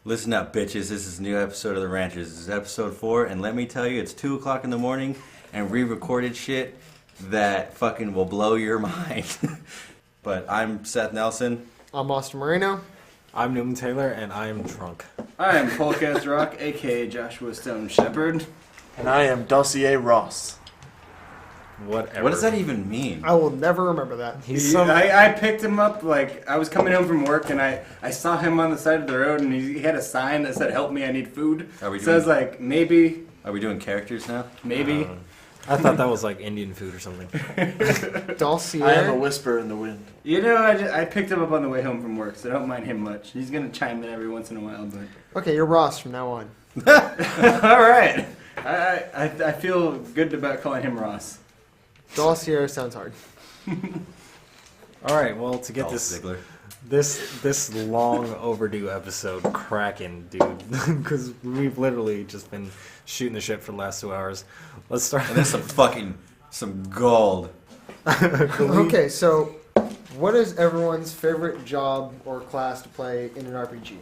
Listen up, bitches. This is a new episode of the Ranters. This is episode 4, and let me tell you, it's 2 o'clock in the morning, and we recorded shit that fucking will blow your mind. But I'm Seth Nelson. I'm Austin Moreno. I'm Newton Taylor, and I am drunk. I am Polkaz Rock, a.k.a. Joshua Stone Shepherd. And I am Dossier Ross. Whatever. What does that even mean? I will never remember that. I picked him up, I was coming home from work, and I saw him on the side of the road, and he had a sign that said, "Help me, I need food." Are we so I was like, maybe. Are we doing characters now? Maybe. I thought that was like Indian food or something. Dossier. I am a whisper in the wind. You know, I picked him up on the way home from work, so I don't mind him much. He's going to chime in every once in a while, but... Okay, you're Ross from now on. All right. I feel good about calling him Ross. Dossier sounds hard. All right, well, to get Dolph Ziggler. this long overdue episode cracking, dude, because we've literally just been shooting the shit for the last 2 hours. Let's start. And there's some gold. Okay, so what is everyone's favorite job or class to play in an RPG?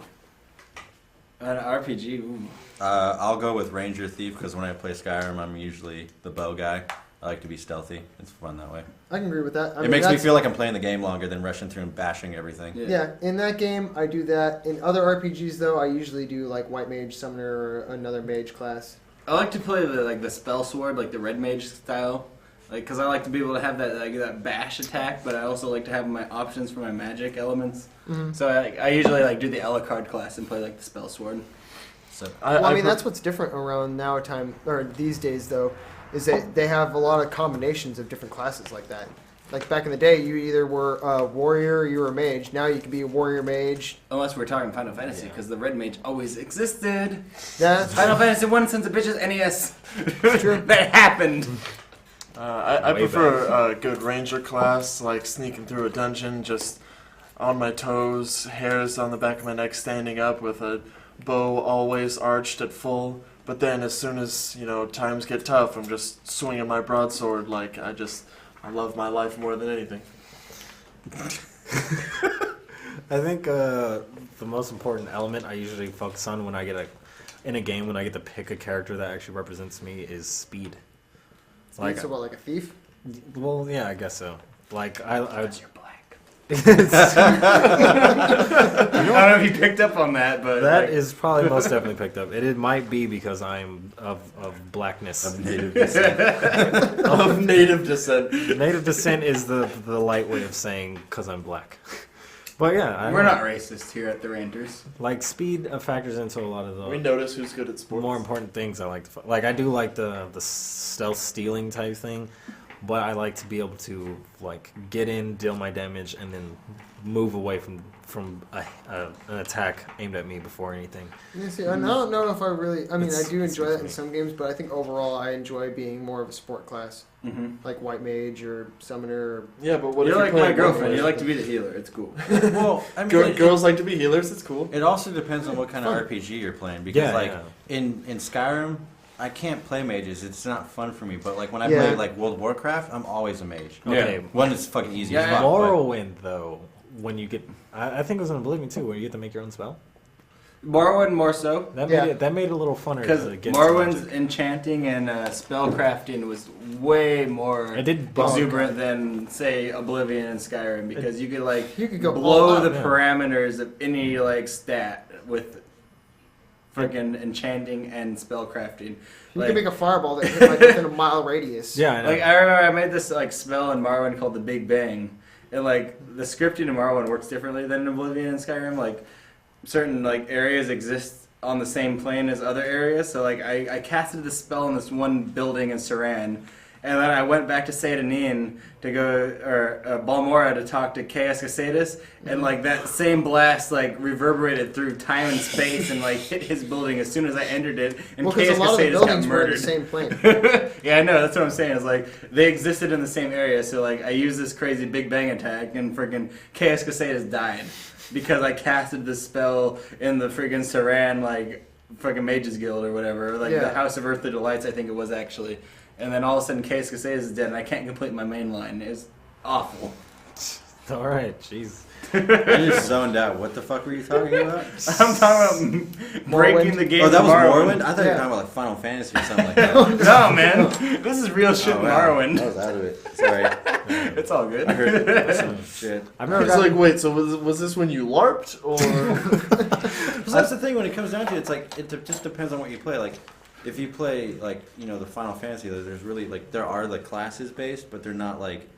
An RPG, ooh. I'll go with Ranger Thief, because when I play Skyrim, I'm usually the bow guy. I like to be stealthy. It's fun that way. I can agree with that. It makes me feel like I'm playing the game longer than rushing through and bashing everything. Yeah, in that game, I do that. In other RPGs, though, I usually do like White Mage, Summoner, or another Mage class. I like to play the spell sword, like the red mage style, because I like to be able to have that bash attack, but I also like to have my options for my magic elements. Mm-hmm. So I usually do the Alucard class and play the spell sword. So I mean, that's what's different around these days, though, is that they have a lot of combinations of different classes like that. Like back in the day, you either were a warrior or you were a mage. Now you can be a warrior mage. Unless we're talking Final Fantasy, because the red mage always existed. That's Final Fantasy 1 sons of bitches, NES. true. That happened. I prefer a good ranger class, like sneaking through a dungeon, just on my toes, hairs on the back of my neck standing up with a bow always arched at full. But then as soon as, times get tough, I'm just swinging my broadsword like I love my life more than anything. I think the most important element I usually focus on when I get in a game when I get to pick a character that actually represents me is speed. So what, like a thief? Well, yeah, I guess so. Like Because you're black. I don't know if you picked up on that, but... That is probably most definitely picked up. It might be because I'm of blackness. Of native descent. Of native descent. Native descent is the light way of saying because I'm black. But yeah, we're not racist here at the Ranters. Like speed factors into a lot of We notice who's good at sports. more important things. I like to I do like the stealth stealing type thing, but I like to be able to get in, deal my damage, and then move away from an attack aimed at me before anything. Yeah, see, I don't know if I really... I mean, I do enjoy that in some games, but I think overall I enjoy being more of a sport class. Mm-hmm. Like White Mage or Summoner. Yeah, but what You're if like my girlfriend. You like to be the healer. It's cool. Well, I mean, girls like to be healers. It's cool. It also depends on what kind of RPG you're playing, because in Skyrim, I can't play mages. It's not fun for me. But when I play World of Warcraft, I'm always a mage. Okay, one is fucking easy. Yeah, as fuck, Morrowind though, when you get, I think it was in Oblivion too, where you get to make your own spell. Morrowind more so. That made it a little funner. Because to get Morrowind's into enchanting and spellcrafting was way more exuberant than, say, Oblivion and Skyrim. Because you could go blow the parameters of any stat with freaking enchanting and spellcrafting. You can make a fireball that hit within a mile radius. Yeah, I know. I remember I made this spell in Morrowind called the Big Bang. And the scripting in Morrowind works differently than in Oblivion and Skyrim. Certain areas exist on the same plane as other areas. So I casted this spell in this one building in Saran, and then I went back to Satanin to Balmora to talk to Kickstater, and that same blast reverberated through time and space and hit his building as soon as I entered it, and because a lot of the Kickstater got buildings were in murdered. the same plane. Yeah, I know. That's what I'm saying. Is they existed in the same area. So I used this crazy Big Bang attack, and freaking Kickstater died. Because I casted this spell in the friggin' Saran, friggin' Mages Guild or whatever. The House of Earthly Delights, I think it was actually. And then all of a sudden, Kickstater is dead, and I can't complete my main line. It's awful. All right, jeez. I just zoned out. What the fuck were you talking about? I'm talking about breaking the game. Oh, that was Morrowind. Morrowind? I thought you were Yeah. talking about like Final Fantasy or something like that. No, man. This is real shit, Oh, wow. Morrowind. I was out of it. Sorry. It's all good. I heard some shit. I've never It's gotten, like, wait, so was this when you LARPed or? So that's the thing when it comes down to it, it's like it just depends on what you play. Like if you play like the Final Fantasy, there's really like there are the classes based, but they're not like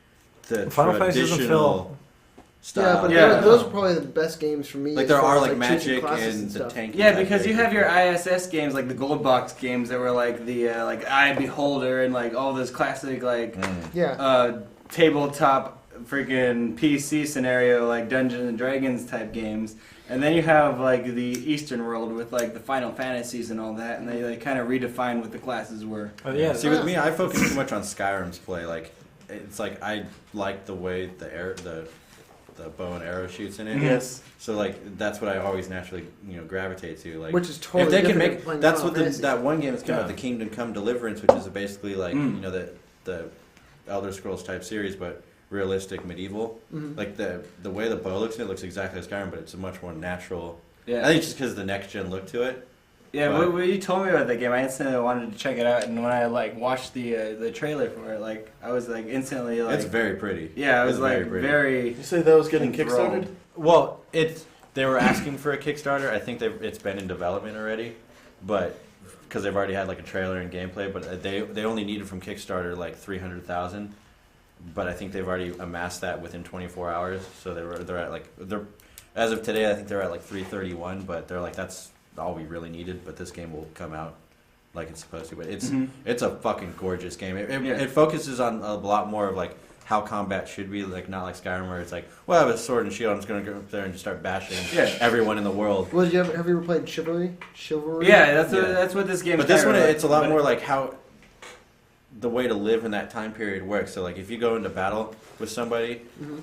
the Final Fantasy doesn't traditional Yeah, style. but Yeah. those are probably the best games for me. like as there far are as, like choosing Magic classes and the stuff. tank. Yeah, because you have your ISS games like the Gold Box games that were like the like Eye Beholder and like all those classic like Yeah. tabletop freaking PC scenario like Dungeons and Dragons type games. And then you have like the Eastern world with like the Final Fantasies and all that, and they like kind of redefine what the classes were. oh, yeah. See, with me, I focus too much on Skyrim's play. Like, it's like I like the way the bow and arrow shoots in it. Yes. So like that's what I always naturally gravitate to. Like, Which is totally if they can different make than playing that's Final what Fantasy. that one game is called, Yeah. the Kingdom Come Deliverance, which is basically like the Elder Scrolls type series, but realistic medieval. Mhm. Like the way the bow looks, it looks exactly like Skyrim, but it's a much more natural. Yeah. I think it's just because of the next gen look to it. Yeah, But- when you told me about that game, I instantly wanted to check it out, and when I like watched the trailer for it, like I was like instantly like It's very pretty. yeah, I was It's like pretty. very You say that was getting enthralled. kickstarted? Well, they were asking for a Kickstarter. I think it's been in development already, but because they've already had like a trailer and gameplay. But they only needed from Kickstarter like 300,000. But I think they've already amassed that within 24 hours. So they're at like as of today, I think they're at like 331. But they're like that's all we really needed. But this game will come out like it's supposed to. But it's a fucking gorgeous game. It focuses on a lot more of like how combat should be, like not like Skyrim where it's like, well, I have a sword and shield, I'm just gonna go up there and just start bashing everyone in the world. Well, have you ever played Chivalry? yeah. That's what this game. But this one, it's a lot more like how the way to live in that time period works. So like if you go into battle with somebody,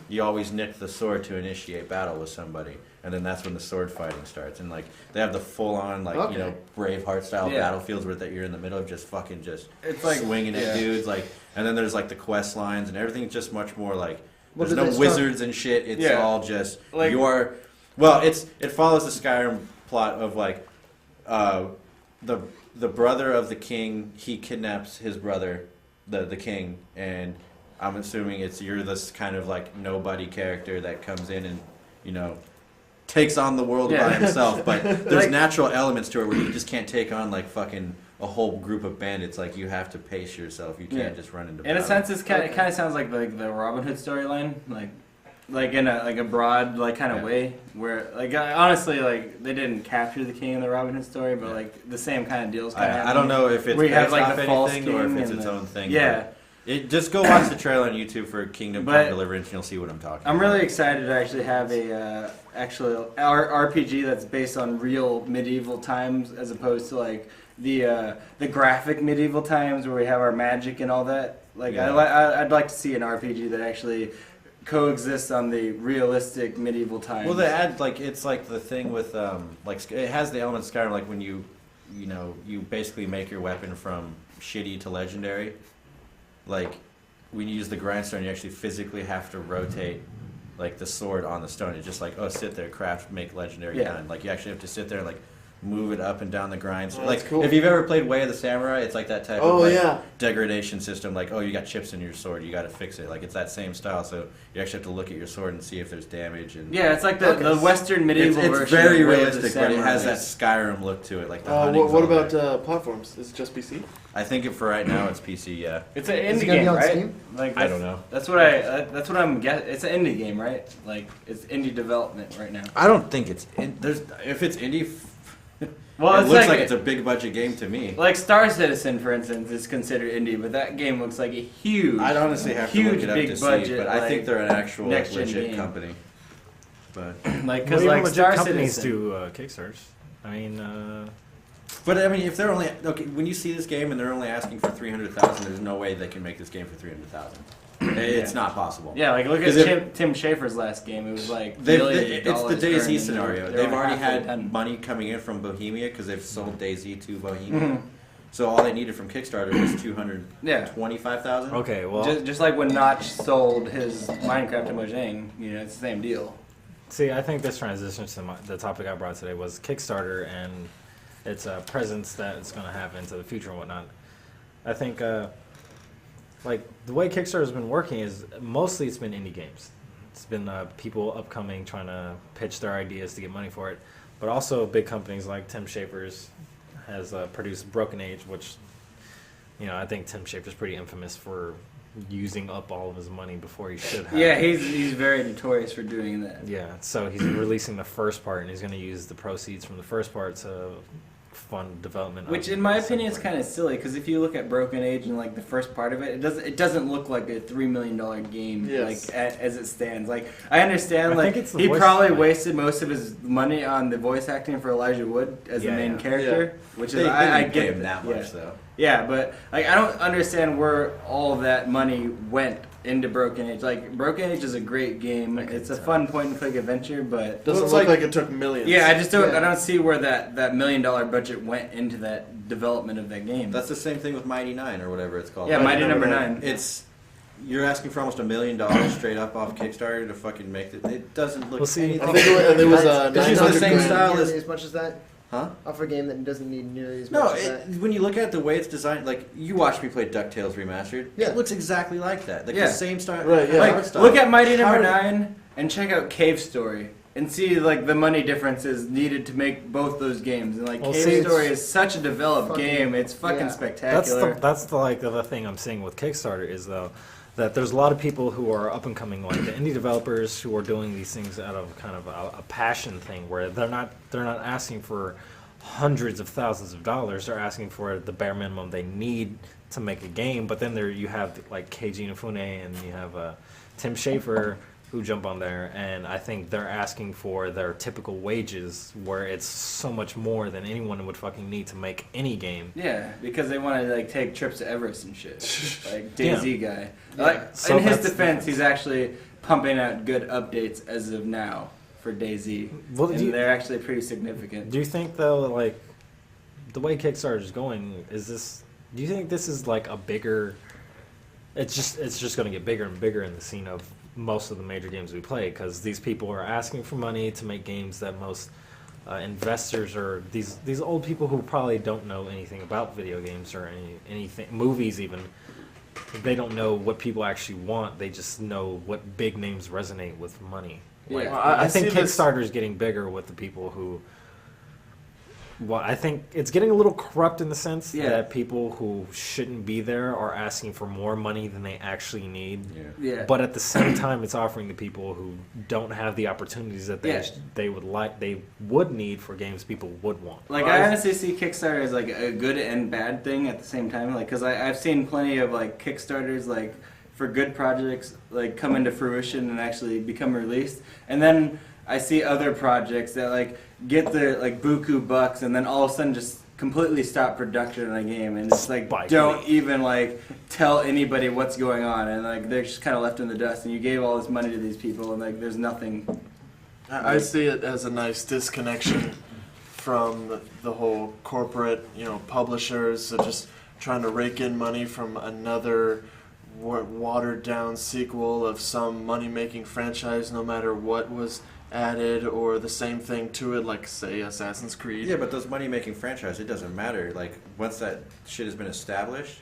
you always nick the sword to initiate battle with somebody, and then that's when the sword fighting starts. And like they have the full on like Braveheart style battlefields where that you're in the middle of just fucking it's like swinging at dudes like. And then there's like the quest lines and everything's just much more like Well, there's did no they wizards and shit. It's all just like it follows the Skyrim plot of like the brother of the king, he kidnaps his brother, the king, and I'm assuming you're this kind of like nobody character that comes in and takes on the world by himself. But there's natural elements to it where you just can't take on like fucking a whole group of bandits. Like you have to pace yourself. You can't just run into battle. In a sense, it kind of sounds like the Robin Hood storyline, like in a broad like kind of way where like honestly like they didn't capture the king in the Robin Hood story, but like the same kind of deals. I don't know if it's where you have based like off the false anything or if king it's and its the- own thing. Yeah. Just go watch the trailer on YouTube for Kingdom Come Deliverance and you'll see what I'm talking I'm about. really excited to actually have a RPG that's based on real medieval times as opposed to like the graphic medieval times where we have our magic and all that. Like I'd like to see an RPG that actually coexists on the realistic medieval times. Well, they add like it's like the thing with like it has the elements of Skyrim like when you basically make your weapon from shitty to legendary. Like when you use the grindstone, you actually physically have to rotate like the sword on the stone. It's just like sit there, craft, make legendary gun. Like you actually have to sit there and like move it up and down the grind. Oh, like that's cool. if you've ever played Way of the Samurai, it's like that type of degradation system. Like you got chips in your sword, you got to fix it. Like it's that same style. So you actually have to look at your sword and see if there's damage. And it's like the Western medieval it's version. very of Way of the realistic, but it has that Samurai. Skyrim look to it. Like the hunting's what all about there. platforms? Is it just PC? I think for right now it's PC. Yeah. It's an Is indie it gonna be game, on right? Steam? Like I don't know. That's what I'm guessing. It's an indie game, right? Like it's indie development right now. I don't think it's if it's indie. Well, it it's looks like like it's a big budget game to me. Like Star Citizen, for instance, is considered indie, but that game looks like a huge. I'd honestly have to look it up big to budget, see, but I think they're an actual next-gen legit game. company. But like Well, because even like legit Star companies Citizen. do Kickstarters. I mean, if they're only when you see this game and they're only asking for 300,000, there's no way they can make this game for 300,000. It's not possible. Yeah, like look 'Cause at Tim Schafer's last game. It was like It's $billions the DayZ turned scenario. into- They've were already halfway had done. money coming in from Bohemia because they've sold DayZ to Bohemia. So all they needed from Kickstarter was $225,000. Okay, well, Just like when Notch sold his Minecraft to Mojang, it's the same deal. see, I think this transition to the topic I brought today was Kickstarter and its presence that it's going to have into the future and whatnot. I think, like, the way Kickstarter's been working is mostly it's been indie games. It's been people upcoming trying to pitch their ideas to get money for it. But also big companies like Tim Schafer's has produced Broken Age, which, I think Tim Schafer's pretty infamous for using up all of his money before he should have. Yeah, he's very notorious for doing that. Yeah, so he's releasing the first part, and he's going to use the proceeds from the first part to fund development. Which, in my opinion, is kind of silly because if you look at Broken Age and like the first part of it, it doesn't look like a $3 million game Yes. as it stands. Like I understand, I like think it's the he voice probably acting. wasted most of his money on the voice acting for Elijah Wood as the Yeah, main yeah. character, which They is I didn't pay get him that much, yeah. though. Yeah, but like I don't understand where all of that money went into Broken Age. Like Broken Age is a great game. It's a fun point and click adventure, but Doesn't it's look like- like it took millions. yeah, I just don't. Yeah. I don't see where that $1 million budget went into that development of that game. That's the same thing with Mighty 9 or whatever it's called. yeah, Mighty Mighty Number Number Nine. 9. You're asking for almost $1 million straight up off Kickstarter to fucking make it. It doesn't look. Well, see, anything. I think it was This is the 900 same grand. style Nearly as- as much as that. Huh? Off a game that doesn't need nearly as No, much as that. when you look at the way it's designed, like you watched me play DuckTales Remastered, Yeah. it looks exactly like that. Like Yeah. the same style. Right, yeah. art Like, style. look at Mighty Number How- 9 and check out Cave Story and see like the money differences needed to make both those games. And like Well, Cave see, Story is such a developed fucking- game. It's fucking yeah. spectacular. That's the like the other thing I'm seeing with Kickstarter is though that there's a lot of people who are up and coming, like the indie developers who are doing these things out of kind of a passion thing where they're not asking for hundreds of thousands of dollars. They're asking for the bare minimum they need to make a game. But then you have like Keiji Inafune and you have Tim Schafer who jump on there, and I think they're asking for their typical wages, where it's so much more than anyone would fucking need to make any game. Yeah, because they want to like take trips to Everest and shit. Like DayZ guy. Yeah. Like So in his that's defense, the he's actually pumping out good updates as of now for DayZ, Well, and do you- they're actually pretty significant. Do you think though, like the way Kickstarter is going, do you think this is like a bigger? It's just going to get bigger and bigger in the scene of most of the major games we play because these people are asking for money to make games that most investors or these old people who probably don't know anything about video games or anything movies even. They don't know what people actually want. They just know what big names resonate with money. Yeah. Like, Well, I think see this- Kickstarter is getting bigger with the people who. Well, I think it's getting a little corrupt in the sense Yeah. that people who shouldn't be there are asking for more money than they actually need. Yeah. Yeah. But at the same time, it's offering the people who don't have the opportunities that Yeah. they would need for games people would want. Like I honestly see Kickstarter as like a good and bad thing at the same time. Like because I've seen plenty of like Kickstarters like for good projects like come into fruition and actually become released, and then I see other projects that like get the like buku bucks and then all of a sudden just completely stop production on a game and just like Spike don't Lee. even like tell anybody what's going on and like they're just kind of left in the dust and you gave all this money to these people and like there's nothing. I see it as a nice disconnection from the whole corporate, publishers that just trying to rake in money from another watered down sequel of some money making franchise, no matter what was added or the same thing to it, like say Assassin's Creed. Yeah, but those money-making franchise, it doesn't matter. Like once that shit has been established,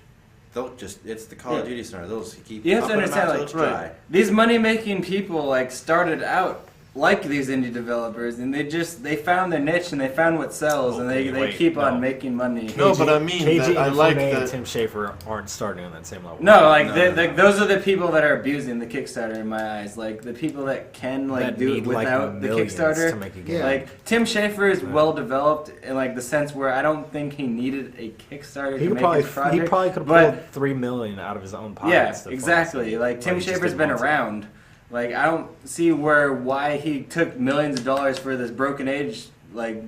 it's the Call of Yeah. Duty scenario. They'll just keep. You have to pumping them out understand, till like, it's dry. right. These money making people like started out like these indie developers and they found their niche and they found what sells and they Wait, keep on no. making money. No, but I mean KG that I like Inafune and that. Tim Schafer aren't starting on that same level. No, like No, they, no, no. like those are the people that are abusing the Kickstarter in my eyes. Like the people that can like That do it need, like, without the millions Kickstarter. to make a game. Yeah. Like Tim Schafer is Right. well developed in like the sense where I don't think he needed a Kickstarter He to could make probably his project. he probably could have but- pulled $3 million out of his own pockets. Yeah, to fund exactly. something, Like but Tim he just Schafer's didn't been want to. around. Like I don't see why he took millions of dollars for this Broken Age like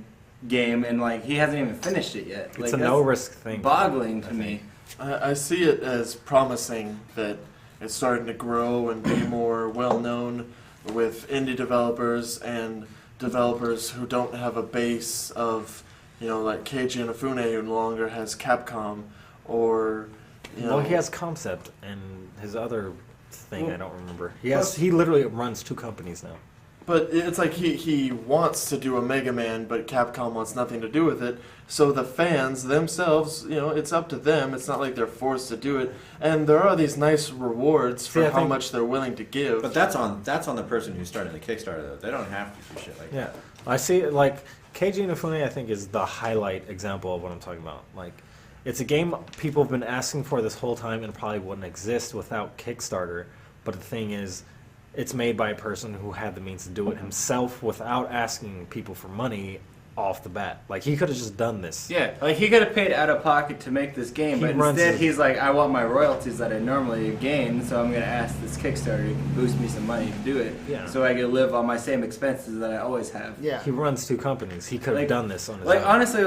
game and like he hasn't even finished it yet. Like, It's a that's no risk thing. boggling I to me. I see it as promising that it's starting to grow and be more well known with indie developers and developers who don't have a base of like Keiji Inafune no longer has Capcom, or Well, he has Concept and his other thing I don't remember. He literally runs 2 companies now. But it's like he wants to do a Mega Man, but Capcom wants nothing to do with it. So the fans themselves, it's up to them. It's not like they're forced to do it. And there are these nice rewards for how much they're willing to give. But that's on the person who's starting the Kickstarter, though. They don't have to do shit like that. I see, like, Keiji Inafune, I think, is the highlight example of what I'm talking about. Like, it's a game people have been asking for this whole time and probably wouldn't exist without Kickstarter. But the thing is, it's made by a person who had the means to do it himself without asking people for money off the bat. Like, he could have just done this. Yeah, like he could have paid out of pocket to make this game, but instead he's like, I want my royalties that I normally gain, so I'm going to ask this Kickstarter to boost me some money to do it, so I can live on my same expenses that I always have. Yeah. He runs 2 companies. He could have done this on his own. own. Honestly,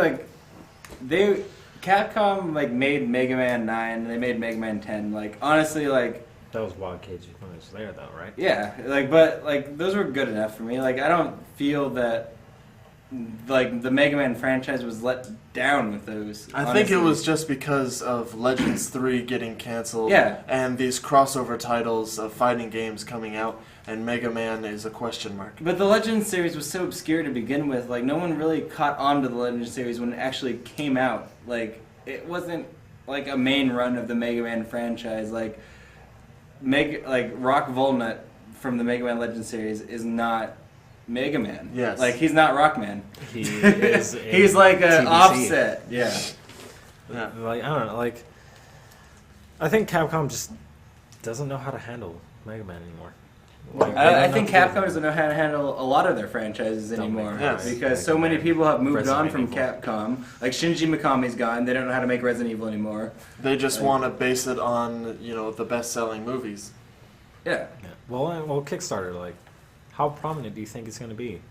Capcom made Mega Man 9, and they made Mega Man 10. Honestly, that was while Keiji Inafune was there, though, right? Yeah, but those were good enough for me. I don't feel that the Mega Man franchise was let down with those. I think it was just because of Legends 3 getting canceled, Yeah. and these crossover titles of fighting games coming out, and Mega Man is a question mark. But the Legends series was so obscure to begin with. No one really caught on to the Legends series when it actually came out. It wasn't a main run of the Mega Man franchise. Rock Volnut from the Mega Man Legends series is not Mega Man. Yes. He's not Rockman. He is He's an TBC. offset. Yeah. Yeah. I don't know, I think Capcom just doesn't know how to handle Mega Man anymore. I think Capcom doesn't know how to handle a lot of their franchises anymore. Yes. Because so many people have moved Resident on from Evil. Capcom. Shinji Mikami's gone. They don't know how to make Resident Evil anymore. They just want to base it on, the best-selling movies. Yeah. Well, Kickstarter, how prominent do you think it's going to be?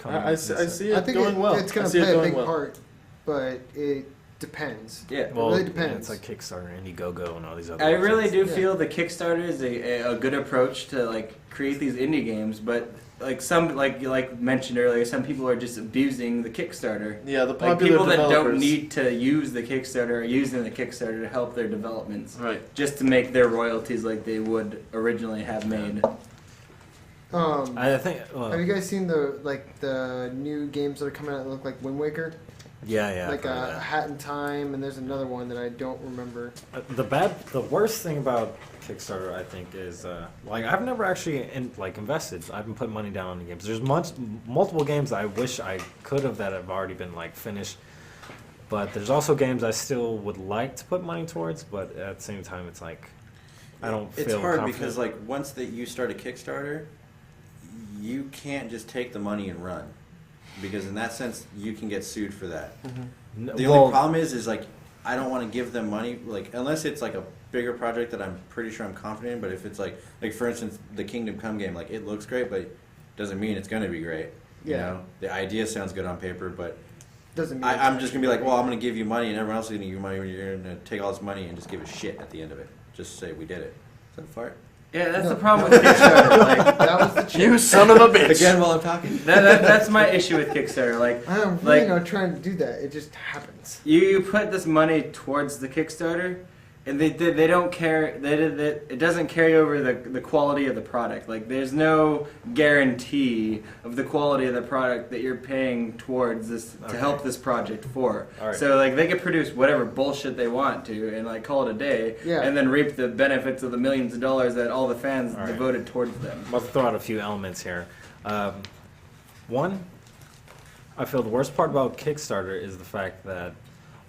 I see I it think going well. it's going I to see it play a going big well. part, but it depends. Yeah. It really depends. It's like Kickstarter, Indiegogo, and all these other I really websites. do feel the Kickstarter is a good approach to create these indie games, but some you mentioned earlier, some people are just abusing the Kickstarter. Yeah, the popular people that developers. don't need to use the Kickstarter are using the Kickstarter to help their developments, Right. just to make their royalties like they would originally have made. I think. Have you guys seen the new games that are coming out that look like Wind Waker? Yeah. Like a Hat in Time, and there's another one that I don't remember. The worst thing about Kickstarter, I think, is I've never actually invested. I've been putting money down on the games. There's multiple games I wish I could have that have already been finished, but there's also games I still would like to put money towards. But at the same time, it's I don't feel It's hard confident. because once that you start a Kickstarter, you can't just take the money and run, because in that sense you can get sued for that. The only problem is I don't want to give them money unless it's a bigger project that I'm pretty sure I'm confident in. But if it's like for instance the Kingdom Come game, it looks great, but doesn't mean it's going to be great. You know, the idea sounds good on paper, but Doesn't mean I'm just gonna be well, I'm gonna give you money, and everyone else is gonna give you money. You're gonna take all this money and just give a shit at the end of it. Just say we did it. Is that a fart? Yeah, that's the problem with Kickstarter. that was the You son of a bitch! Again, while I'm talking. That's my issue with Kickstarter. I'm really not trying to do that. It just happens. You put this money towards the Kickstarter, and they don't care. It doesn't carry over the quality of the product. There's no guarantee of the quality of the product that you're paying towards this to help this project for. Right. So they could produce whatever bullshit they want to and call it a day, and then reap the benefits of the millions of dollars that all the fans devoted towards them. I'm about to throw out a few elements here. One, I feel the worst part about Kickstarter is the fact that,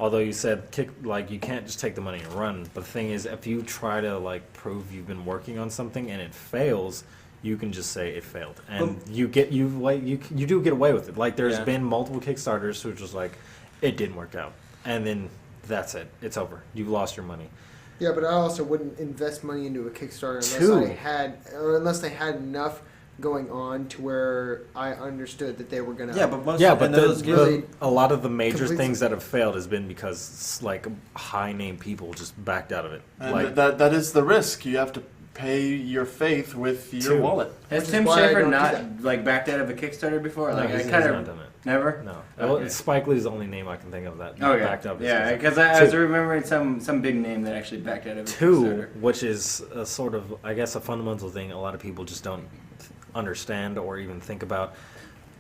although you said you can't just take the money and run, but the thing is, if you try to prove you've been working on something and it fails, you can just say it failed, and you do get away with it. There's been multiple Kickstarters who are just it didn't work out, and then that's it. It's over. You've lost your money. Yeah, but I also wouldn't invest money into a Kickstarter unless they had enough going on to where I understood that they were gonna. A lot of the major Complete- things that have failed has been because high name people just backed out of it. And that is the risk. You have to pay your faith with your Two. wallet. Has Which is Tim why I Schafer don't do not that. like backed out of a Kickstarter before? No, Like I he's kind not of done it. never. No, Okay. Spike Lee's the only name I can think of that Okay. backed up. Yeah, because I was remembering some big name that actually backed out of a Two, Kickstarter. which is a sort of, I guess, a fundamental thing a lot of people just don't understand or even think about.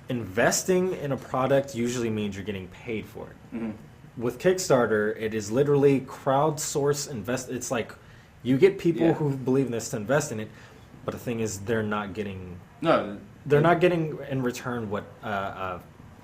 Investing in a product usually means you're getting paid for it. Mhm. With Kickstarter, it is literally crowdsource invest. It's like you get people Yeah. who believe in this to invest in it, but the thing is, they're not getting No, in return what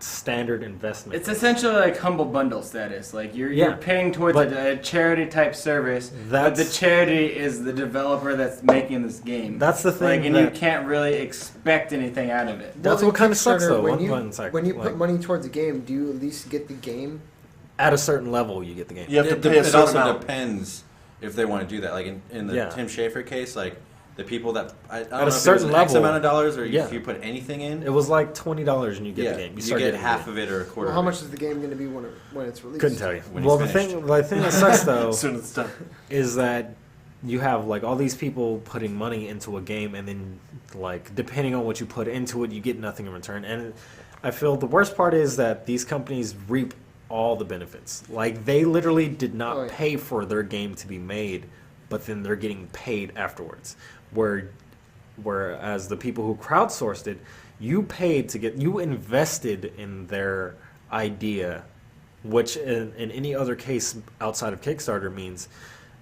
standard investment. it's essentially like humble bundle status. Like you're Yeah, paying towards but a charity type service, but the that's- charity is the developer that's making this game. That's the thing Like, and you that- can't really expect anything out of it. That's Well, what kind of sucks, Kickstarter, though. When One sec, when you like- put money towards a game, do you at least get the game? At a certain level, you get the game. You have to It, pay a it certain also amount. depends if they want to do that. Like in the Yeah. Tim Schafer case, like the people that I don't know a if it was certain an X level, amount of dollars or yeah. if you put anything in. It was like $20 and you get yeah, the game. you start get getting half the of it or a quarter. Well, how of it. much is the game going to be when it's released? Couldn't tell you. When Well, he's the finished. thing that sucks though As soon as it's done. is that you have like all these people putting money into a game, and then like depending on what you put into it, you get nothing in return. And I feel the worst part is that these companies reap all the benefits. Like they literally did not Oh, yeah. pay for their game to be made, but then they're getting paid afterwards. Whereas the people who crowdsourced it, you invested in their idea, which in any other case outside of Kickstarter means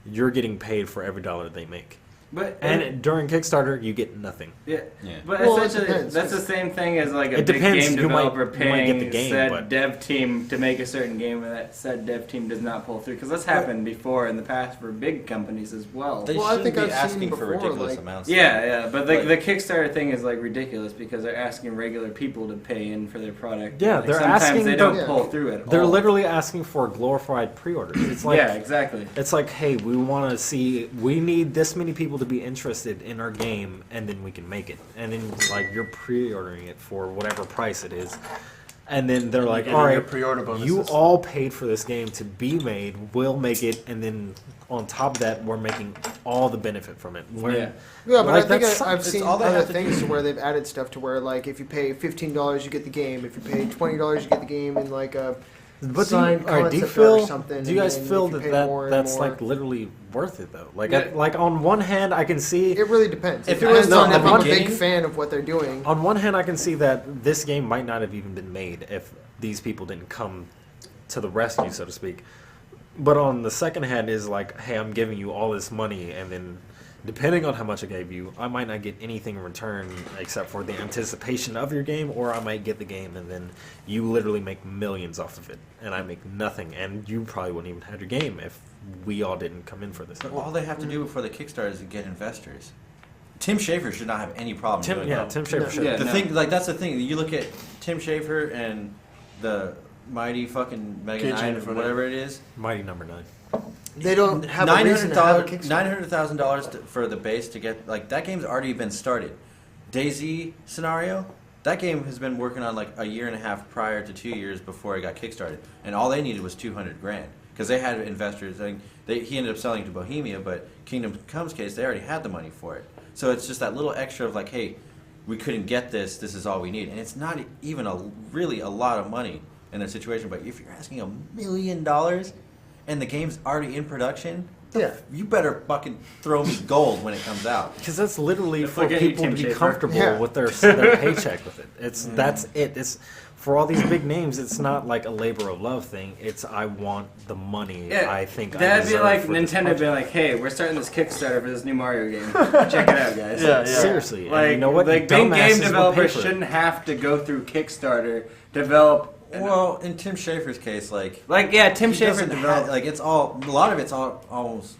you're getting paid for every dollar they make. But And during Kickstarter, you get nothing. yeah, Yeah. but Well, it essentially depends, that's the 'cause- same thing as like a It big depends. game You might- developer you might get paying the game, said but- dev team to make a certain game, and that said dev team does not pull through. Because that's happened before in the past for big companies as well. They Well, I shouldn't think be I've seen asking for before, ridiculous like- amounts. Yeah, but Like- the Kickstarter thing is like ridiculous because they're asking regular people to pay in for their product. Yeah, Like, they're sometimes asking they the- don't Yeah. pull through it. They're literally asking for glorified pre-orders. It's like yeah, exactly. it's like, hey, we want to see. We need this many people to be interested in our game, and then we can make it. And then like you're pre-ordering it for whatever price it is, and then they're like, get all your right, pre-order bonuses. you all paid for this game to be made. We'll make it, and then on top of that, we're making all the benefit from it. We're- Yeah. Yeah, but Like, I think that's I've it's seen all they other have to things do. where they've added stuff to where like if you pay $15 you get the game, if you pay $20 you get the game in like a But signed do you concept art or feel? something, Do you and guys then feel if you pay that more and that's more- like literally worth it though? Like, Yeah. like on one hand, I can see. It really depends. If It it was depends no, on at if the I'm a big beginning- fan of what they're doing. On one hand, I can see that this game might not have even been made if these people didn't come to the rescue, so to speak. But on the second hand is like, hey, I'm giving you all this money, and then depending on how much I gave you, I might not get anything in return except for the anticipation of your game, or I might get the game and then you literally make millions off of it, and I make nothing, and you probably wouldn't even have your game if we all didn't come in for this. But all they have to do before the Kickstarter is to get investors. Tim Schafer should not have any problem doing that. Tim Schafer No. should. Yeah. The thing, like that's the thing. You look at Tim Schafer and the mighty fucking Mega Cage 9, Infinite. whatever it is. Mighty number 9. They don't have a reason to have a Kickstarter. $900,000 for the base to get like that game's already been started. DayZ scenario, that game has been working on like a year and a half prior to 2 years before it got kickstarted, and all they needed was $200,000 because they had investors. I mean, he ended up selling to Bohemia, but Kingdom Come's case, they already had the money for it. So it's just that little extra of like, hey, we couldn't get this. This is all we need, and it's not even really a lot of money in that situation. But if you're asking $1 million and the game's already in production, Yeah. you better fucking throw me gold when it comes out. Because that's literally That's for like any people to Tim be Schafer. comfortable Yeah. with their paycheck with it. That's it. It's for all these big names. It's not like a labor of love thing. It's I want the money. Yeah, I think I that'd be deserve like for this Nintendo project. being like, "Hey, we're starting this Kickstarter for this new Mario game. Check it out, guys." Yeah, yeah. Seriously, and Like, you know what? like big Dumbasses game will pay developers for it. shouldn't have to go through Kickstarter develop. Well, in Tim Schafer's case, like Yeah, Tim he Schafer doesn't developed. have, like it's all a lot of it's all almost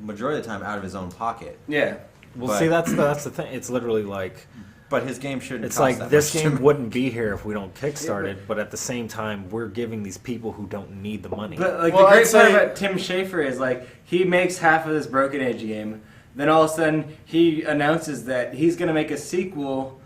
majority of the time out of his own pocket. Yeah, Well, but- see, that's the thing. It's literally like But his game shouldn't. it's cost like that this much game to- wouldn't be here if we don't kickstart it. But at the same time, we're giving these people who don't need the money. but like Well, the great I'd part say- about Tim Schafer is like he makes half of this Broken Age game, then all of a sudden he announces that he's gonna make a sequel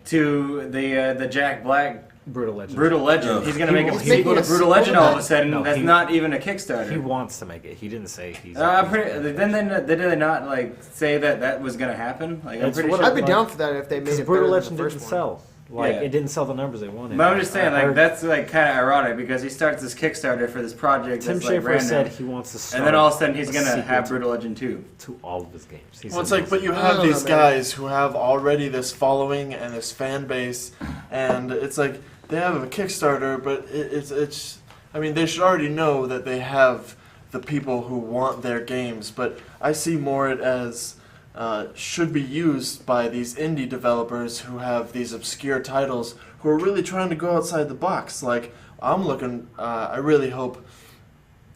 to the Jack Black Brutal Legend. Brutal Legend. No. He's gonna He make a wants- sequel to he's Brutal making a Legend all of a sequel? sudden. No, That's he- not even a Kickstarter. He wants to make it. He didn't say he's. I'm pretty. Then did they not like say that was gonna happen? Like I'm That's pretty what sure. I'd be like- down for that if they made Because it Brutal better Legend than the didn't first one. sell. Like Yeah. it didn't sell the numbers they wanted. But I'm just saying, I like heard that's like kind of ironic because he starts this Kickstarter for this project Tim that's like Schafer random, said he wants to start. and then all of a sudden he's a gonna sequel have to- Brutal Legend 2. to all of his games. He Well, it's said like, but you I have don't these know, man. guys who have already this following and this fan base, and it's like they have a Kickstarter, but it's. I mean, they should already know that they have the people who want their games, but I see more it as should be used by these indie developers who have these obscure titles who are really trying to go outside the box. Like I'm looking, I really hope.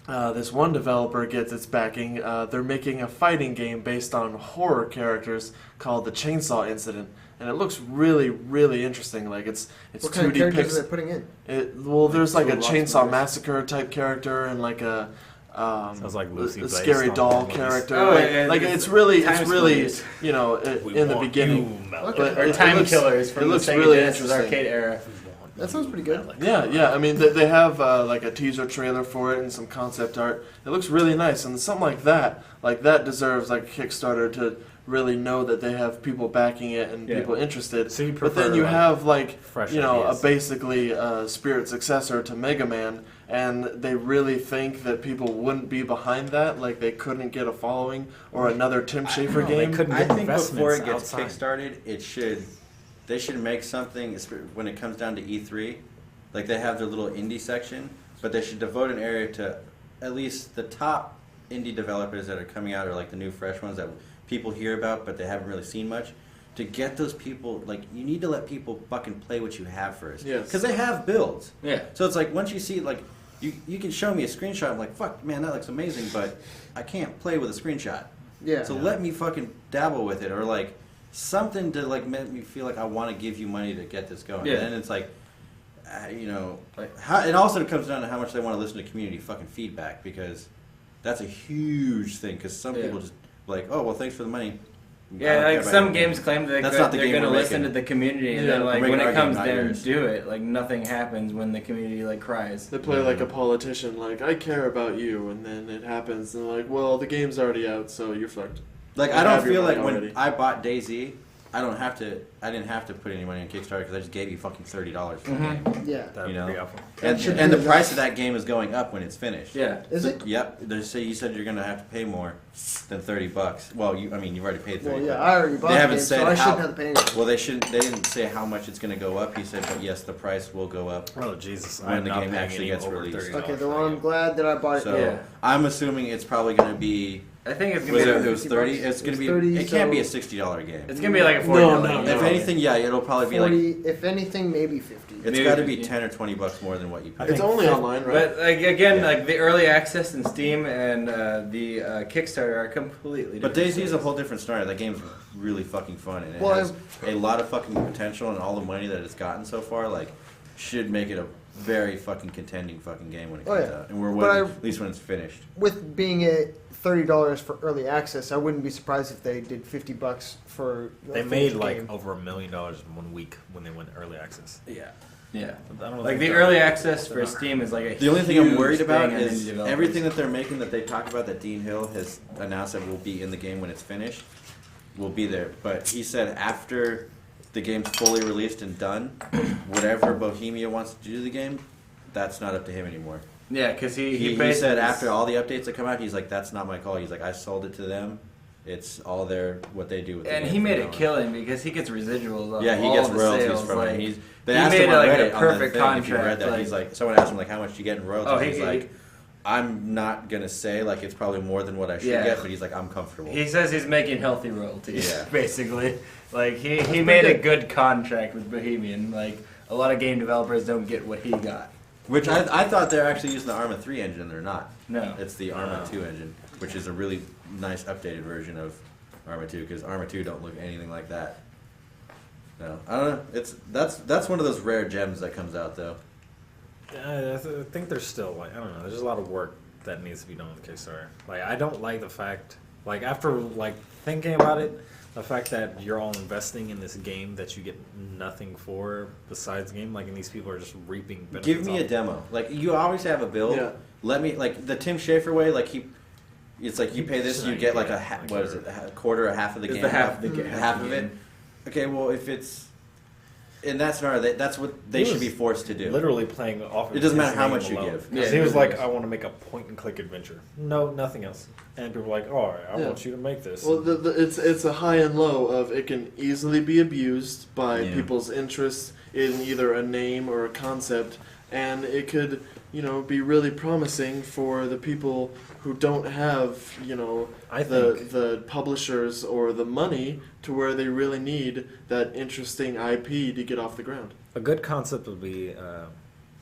This one developer gets its backing. They're making a fighting game based on horror characters called the Chainsaw Incident, and it looks really, really interesting. Like it's What kind of 2D characters are pixel. they putting in? Well, there's like a Lots of Chainsaw numbers. Massacre type character and like a Sounds like Lucy a based scary on doll movies. character. Oh, like, yeah, like it's it's really, time splitters. you know, in the beginning. Okay. Or It Time looks- Killers it from the looks Sega really Genesis interesting. arcade era. That sounds pretty good. Yeah. I mean, they have like a teaser trailer for it and some concept art. It looks really nice, and something like that deserves like a Kickstarter to really know that they have people backing it and Yeah. people interested. So you But then prefer, you like, have like fresh you know ideas. a basically spirit successor to Mega Man, and they really think that people wouldn't be behind that, like they couldn't get a following or another Tim Schafer No, they game. couldn't I get think before it investments gets outside. kickstarted, they should make something when it comes down to E3. Like they have their little indie section, but they should devote an area to at least the top indie developers that are coming out, or like the new fresh ones that people hear about but they haven't really seen much. To get those people, like you need to let people fucking play what you have first. Yes. Because they have builds. Yeah. So it's like once you see like you can show me a screenshot. I'm like, fuck, man, that looks amazing, but I can't play with a screenshot. Yeah. So let me fucking dabble with it, or like something to like make me feel like I want to give you money to get this going. Yeah. And then it's like, you know, like how. It also comes down to how much they want to listen to community fucking feedback, because that's a huge thing. Because some Yeah. people just like, oh well, thanks for the money. I Yeah, don't care like about some your games game. claim that That's not the they're game going to we're listen making. to the community, and Yeah, then we're like making when our it comes game, not there yours. and do it, like nothing happens when the community like cries. They play like a politician, like I care about you, and then it happens, and they're like, well, the game's already out, so you're fucked. Like I I don't have your feel like money when already. I bought DayZ, I didn't have to put any money on Kickstarter because I just gave you fucking $30 for the Mhm. game. Yeah. That'd You know? be awful. And, should and the be price enough. of that game is going up when it's finished. Yeah. Is it? Yep. They say you said you're gonna have to pay more than $30. Well, you've already paid 30. Well, yeah, but- I already bought They the haven't game, said so I how- shouldn't have to pay anything. Well, they didn't say how much it's gonna go up. He said, but yes, the price will go up. Oh Jesus! When I'm the not game paying actually any gets over released. $30 Okay, for well, that I'm game. glad that I bought it. So Yeah. I'm assuming it's probably gonna be. I think it's Was gonna it be. was 30? $50? It's gonna It's be. 30, It can't be a so- $60 game. It's gonna be like a $40 No, game. If anything, yeah, it'll probably be like. 40, if anything, maybe 50. It's Maybe got to be 50. $10 or $20 more than what you I pay. It's think only fif- online, right? But like again, Yeah. like the early access and Steam and the Kickstarter are completely But different. DayZ is a things. whole different story. That game's really fucking fun, and it Well, has a lot of fucking potential, and all the money that it's gotten so far, like, should make it a very fucking contending fucking game when it Oh, comes yeah. out. And we're But waiting, at least when it's finished. With being at $30 for early access, I wouldn't be surprised if they did $50 for. a They made finished like game. over $1 million in 1 week when they went early access. Yeah. Yeah. I don't Like think the they're- early access they're for not- Steam is like a The only thing I'm huge worried about thing on is indie developers. everything that they're making that they talk about that Dean Hill has announced that will be in the game when it's finished will be there. But he said after the game's fully released and done, whatever Bohemia wants to do to the game, that's not up to him anymore. Yeah, because He basically said after all the updates that come out, he's like, that's not my call. He's like, I sold it to them. It's all what they do with the and game he from made now a on." killing because he gets residuals on Yeah, he all gets the royalties sales, from like, it. They he asked made him it on like a Reddit on the perfect thing, if you read contract, that, he's like- like, someone asked him like, how much do you get in royalties? Oh, he's like, I'm not gonna say like it's probably more than what I should Yeah. get, but he's like, I'm comfortable. He says he's making healthy royalties, Yeah. basically. Like he made a good contract with Bohemian. Like a lot of game developers don't get what he got. Which I thought they're actually using the Arma 3 engine, and they're not. No. It's the Arma 2 engine, which is a really nice updated version of Arma 2, because Arma 2 don't look anything like that. No, I don't know. That's one of those rare gems that comes out though. I think there's still like I don't know. There's a lot of work that needs to be done with Kickstarter. Like I don't like the fact like after like thinking about it, The fact that you're all investing in this game that you get nothing for besides the game, like, and these people are just reaping benefits. Give me off a it. demo. Like, you always have a build. Yeah. Let me, like, the Tim Schafer way, like, it's like you pay this, you get, like, what is it, a quarter, a half of the It's game? the half of the game. Half of it? Okay, well, if it's... In that scenario, that's what they should be forced to do. Literally playing off of It doesn't his matter how name much you alone. give. Yeah, he was it like, really I want to make a point-and-click adventure. No, nothing else. And people were like, all right, I Yeah. want you to make this. Well, it's a high and low of it can easily be abused by Yeah. people's interest in either a name or a concept, and it could, be really promising for the people who don't have, I think the publishers or the money to where they really need that interesting IP to get off the ground. a good concept would be,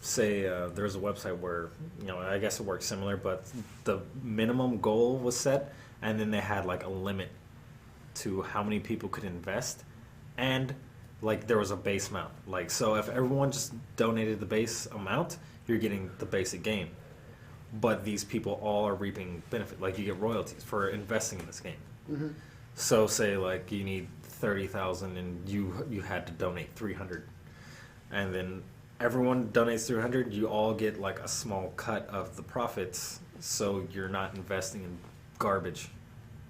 say, there's a website where, I guess it works similar, but the minimum goal was set, and then they had like a limit to how many people could invest, and like there was a base amount. Like, so if everyone just donated the base amount, you're getting the basic game. But these people all are reaping benefit. Like, you get royalties for investing in this game. Mm-hmm. So say like you need 30,000 and you had to donate 300, and then everyone donates 300. You all get like a small cut of the profits. So you're not investing in garbage.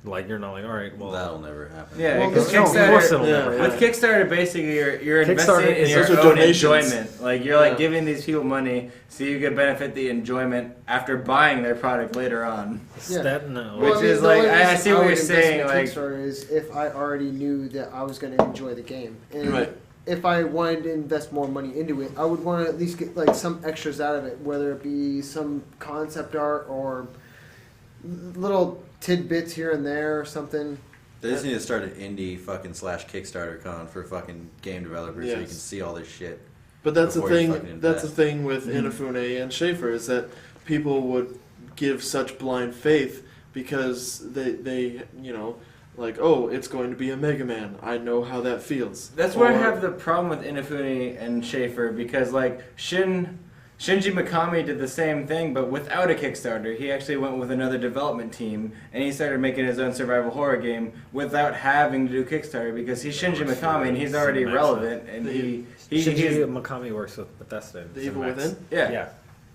Like, you're not like, all right, well, That'll never happen. Yeah, Well, because no, of course it'll Kickstarter. never With happen. Kickstarter, basically, you're Kickstarter investing in is your also own donations. enjoyment. Like, you're like Yeah. giving these people money so you can benefit the enjoyment after buying their product later on. Yeah. that no. Which is the like- only I reason see what would you're invest saying, in a like- Kickstarter is if I already knew that I was going to enjoy the game, and Right. if I wanted to invest more money into it, I would want to at least get like some extras out of it, whether it be some concept art or little tidbits here and there or something. They just need to start an indie fucking / Kickstarter con for fucking game developers so you Yes. can see all this shit. But that's the Before you thing. fucking That's the invest. thing with Inafune and Schaefer is that people would give such blind faith because they like, oh, it's going to be a Mega Man. I know how that feels. That's where I Or- have the problem with Inafune and Schaefer, because like Shinji Mikami did the same thing, but without a Kickstarter. He actually went with another development team, and he started making his own survival horror game without having to do Kickstarter, because he's Shinji Mikami and he's already Cinemax. relevant, and The- he's Shinji Mikami works with Bethesda. The Evil Cinemax. Within? yeah.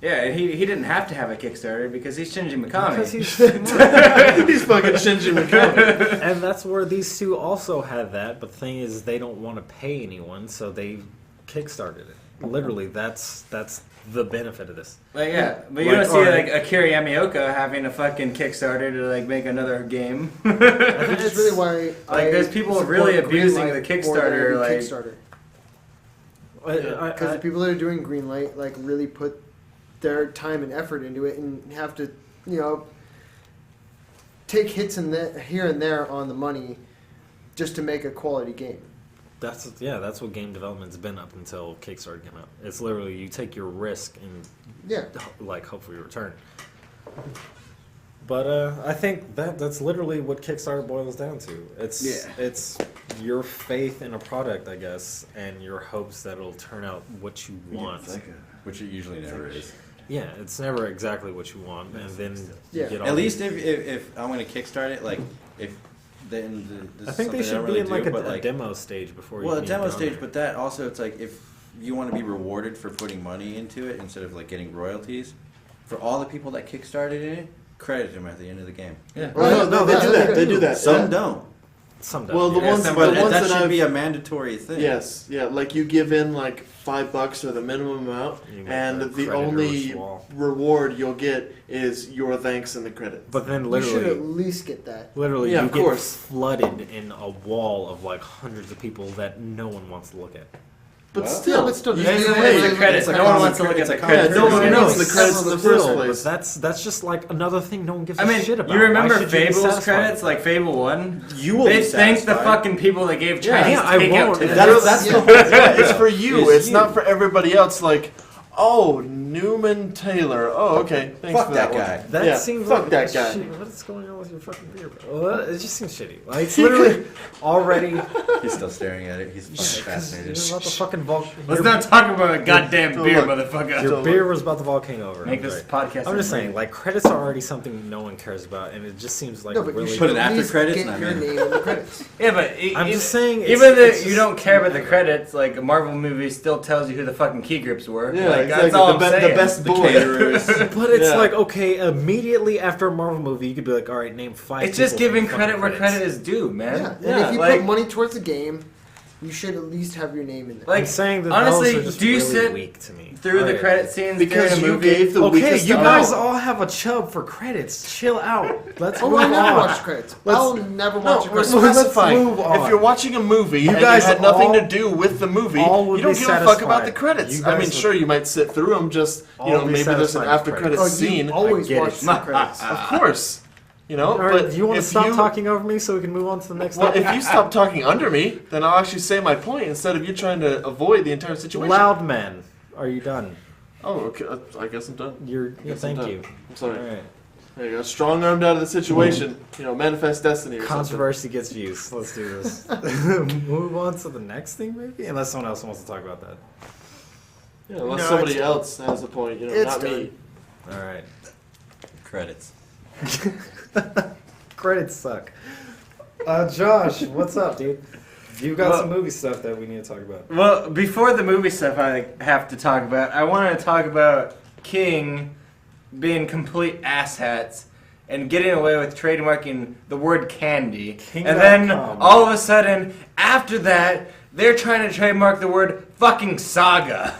Yeah, and he didn't have to have a Kickstarter because he's Shinji Mikami. Because he's He's fucking Shinji Mikami. and that's where these two also had that. But the thing is, they don't want to pay anyone, so they kickstarted it. Literally, that's the benefit of this. Like, yeah, but you Like, don't see alright. like Akira Yamaoka having a fucking Kickstarter to like make another game. Which is really why Like, there's people really abusing the Kickstarter, like- Kickstarter. Yeah. Because the people that are doing Greenlight like really put their time and effort into it and have to, take hits here and there on the money just to make a quality game. That's what game development's been up until Kickstarter came out. It's literally you take your risk and Yeah. like hopefully return. But I think that's literally what Kickstarter boils down to. It's your faith in a product, I guess, and your hopes that it'll turn out what you want. Which it usually never is. Yeah, it's never exactly what you want, and then Yeah. you get all At least if I'm going to kickstart it, like, if then this I is think they something should don't be really in like do, a, but, a demo stage before you well, a can demo even go stage, there. but that also, it's like if you want to be rewarded for putting money into it instead of like getting royalties, for all the people that kickstarted it, credit them at the end of the game. Yeah. Well, no, they do that. They do that. Some Yeah. don't, Some Well, the Yeah, ones, some- the but ones that that should I've be a mandatory thing. Yes, yeah, like you give in like $5 or the minimum amount, You get and the the creditor's only wall. reward you'll get is your thanks in the credits. But then You should at literally, least get that. literally, Yeah, you of get course. flooded in a wall of like hundreds of people that no one wants to look at. But Well, still, but still, you just- It's can Hey, the pay. credits. it's a No one common wants to look cre- at the it's a common credits. Yeah, no one credit. knows the credits in the first Still, place. But that's just like another thing no one gives I a mean, shit about. you remember Why should you be Fable's satisfied credits, with like that? Fable 1? You will They be thank the satisfied. fucking people that gave Chinese Yeah, I takeout won't. to them. That's the whole. Yeah, it's for you. It's It's you. not for everybody else. Like, oh, Newman Taylor. Oh, okay. Thanks Fuck for that that guy. one. That Yeah, seems fuck like that guy. Shit, what is going on with your fucking beer, bro? Well, it just seems shitty. Like, it's literally already. He's still staring at it. He's fucking fascinated. You're about the fucking volcano. Let's not talk about a goddamn Don't beer, look. motherfucker. Your beer was about the volcano over. Make this podcast. I'm just saying, like, credits are already something no one cares about, and it just seems like No, but you really. should Put it at after least credits get and I'm your in. name in the credits. Yeah, but I'm just saying, even though it's you don't care about the credits, like a Marvel movie still tells you who the fucking key grips were. Yeah, like, exactly. That's all the, I'm be- saying. the best The boy. caterers. But it's Yeah. like, okay, immediately after a Marvel movie, you could be like, all right, name 5. It's just people giving from credit fucking where credits. credit is due, man. Yeah, and Yeah, if you like- put money towards the game, you should at least have your name in there. Like, I'm saying that honestly, those are just do you really sit weak to me. through the Alright. credit scenes Because during a you movie? gave the Okay, weakest you amount. guys all have a chub for credits. Chill out. Let's Oh, move I never on. watch credits. Let's- I'll never No, watch a we're credit. let's specifying. move on. If you're watching a movie You and guys you had nothing all- to do with the movie, all would you don't be give a fuck about satisfied. the credits. You I mean, guys sure, you might sit through them, just, all you know, be maybe there's an satisfied after with credits Oh, scene. you always get watch it. the credits. Of course. You know, All right, but do you want to if stop you- talking over me so we can move on to the next Well, topic? if you stop talking under me, then I'll actually say my point instead of you trying to avoid the entire situation. Loud men, are you done? Oh, okay. I guess I'm done. Yeah, Yes, I'm thank done. you. I'm sorry. All right. There you go. Strong armed out of the situation. You know, manifest destiny or something. Controversy gets views. Let's do this. Move on to the next thing, maybe? Unless someone else wants to talk about that. Yeah, unless No, somebody it's- else has a point, you know, it's not done. me. All right. Credits. Credits suck. Josh, what's up, dude? You got Well- some movie stuff that we need to talk about. Well, before the movie stuff I have to talk about, I want to talk about King being complete asshats and getting away with trademarking the word candy. King.com. And then all of a sudden, after that, they're trying to trademark the word fucking saga.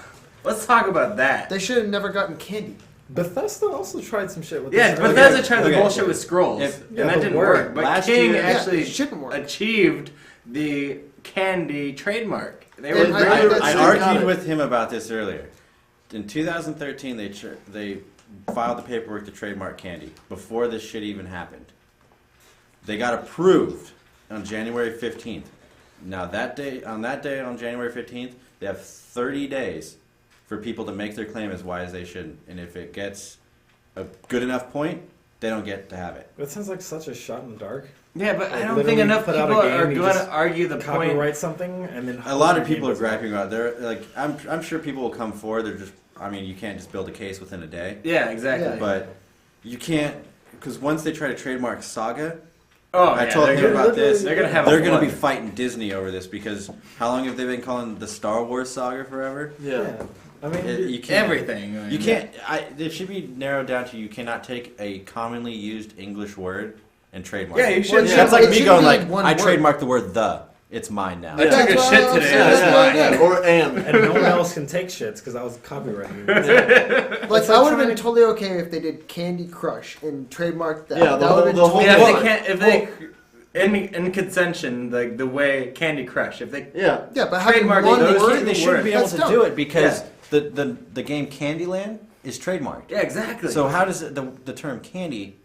Let's talk about that. They should have never gotten candy. Bethesda also tried some shit with Yeah, this. Bethesda tried the okay. bullshit with scrolls, If- and yeah, that the didn't word. work. But Last King year- actually Yeah, it shouldn't work. achieved the candy trademark. They And were I really think that's- I they got argued it. with him about this earlier. In 2013, they filed the paperwork to trademark candy before this shit even happened. They got approved on January 15th. Now on January 15th, they have 30 days for people to make their claim as why as they shouldn't. And if it gets a good enough point, they don't get to have it. That sounds like such a shot in the dark. Yeah, but I Like, don't think literally enough put people out a game, are you going just to argue the point. Copyright something and then A lot of hope your people game are doesn't work. griping about. They're like, I'm sure people will come forward. They're just, I mean, you can't just build a case within a day. Yeah, exactly. Yeah. But you can't, because once they try to trademark Saga, Oh, I yeah, told they're him gonna- about this. They're gonna have. They're a going to be flood. fighting Disney over this because how long have they been calling the Star Wars Saga forever? Yeah. Yeah. I mean, You can't. everything. I mean, You can't. It should be narrowed down to you cannot take a commonly used English word and trademark. Yeah, it. you should. Yeah. That's like It me should going be like, one I word. trademarked the word the. It's mine now. I took a That's shit what today. I'm That's saying. why. Yeah. Or and. and no one else can take shits because I was copywriting. Like, It's like I would have trying been to- totally okay if they did Candy Crush and trademarked that. Yeah, the that whole- would have been the whole- totally Yeah, if Well, they can't, if they in consension, like the way Candy Crush, if they Yeah. Yeah, but having Trademark one those word, They shouldn't be able that's to dumb. do it because Yeah. the game Candyland is trademarked. yeah, exactly. So how does the term candy?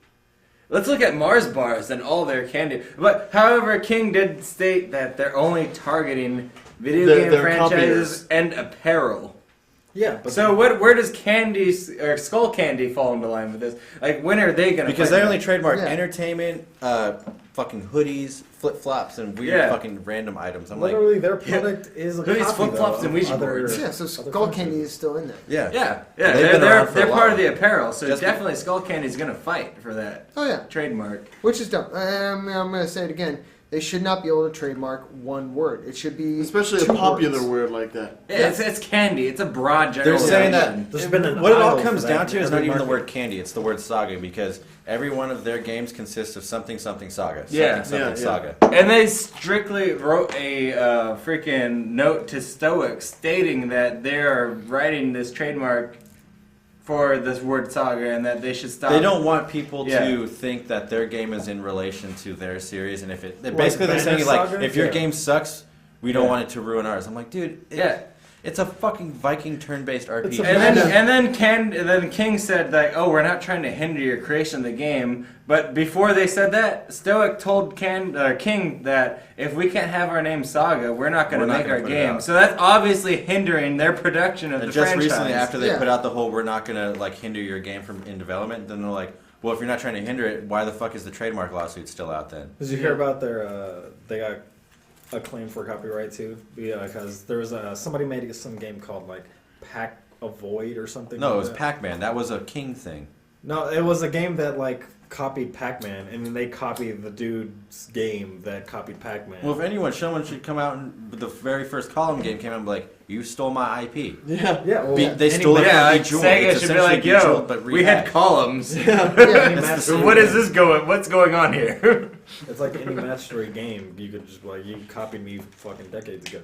Let's look at Mars bars and all their candy. But however, King did state that they're only targeting video game Their franchises and apparel. Yeah, but So where does candy or Skull Candy fall into line with this? Like when are they gonna? Because fight they only back? trademark Yeah. entertainment, fucking hoodies, flip flops, and weird Yeah. fucking random items. I'm like, literally their product is a Hoodies, copy, flip-flops, though, and of Ouija other- boards. Yeah, so other Skull countries. Candy is still in there. yeah, Yeah, They've they're been around for a they're part of while. the apparel, so Just- definitely Skull Candy's gonna fight for that Oh yeah, trademark. which is dumb. I'm going to say it again. They should not be able to trademark one word. It should be Especially a two popular words. word like that. Yeah, it's candy. It's a broad They're general. saying definition. There's been an what it all idol comes for that down to in is not every even the market. word candy; it's the word saga because every one of their games consists of something something saga. Yeah. something Yeah, saga. And they strictly wrote a freaking note to Stoics stating that they are writing this trademark for this word saga and that they should stop. They don't want people Yeah. to think that their game is in relation to their series, and if it Like basically they're saying Banner like, Saga? if your Yeah. game sucks, we don't Yeah. want it to ruin ours. I'm like, dude, Yeah. It's a fucking Viking turn-based RPG. It's a- And then King said like, "Oh, we're not trying to hinder your creation of the game." But before they said that, Stoic told King that if we can't have our name Saga, we're not going to make our put it game. out. So that's obviously hindering their production of And the just franchise. recently, after they Yeah. put out the whole "we're not gonna like hinder your game from in development," then they're like, "Well, if you're not trying to hinder it, why the fuck is the trademark lawsuit still out then?" Did you hear about their? They got a claim for copyright too. Yeah, because there was somebody made some game called like Pack Avoid or something. No, like it was that. Pac-Man. That was a King thing. No, it was a game that like copied Pac-Man, and then they copied the dude's game that copied Pac-Man. Well, if anyone, someone should come out and the very first Column game came out and be like, "You stole my IP." Yeah. yeah, well, They stole it Yeah, from like Bejeweled. Sega It's should be like, essentially "Yo, Bejeweled, but we had rehacked." columns. any So match what is this going? What's going on here?" It's like any match 3 game. You could just be like, you copied me fucking decades ago.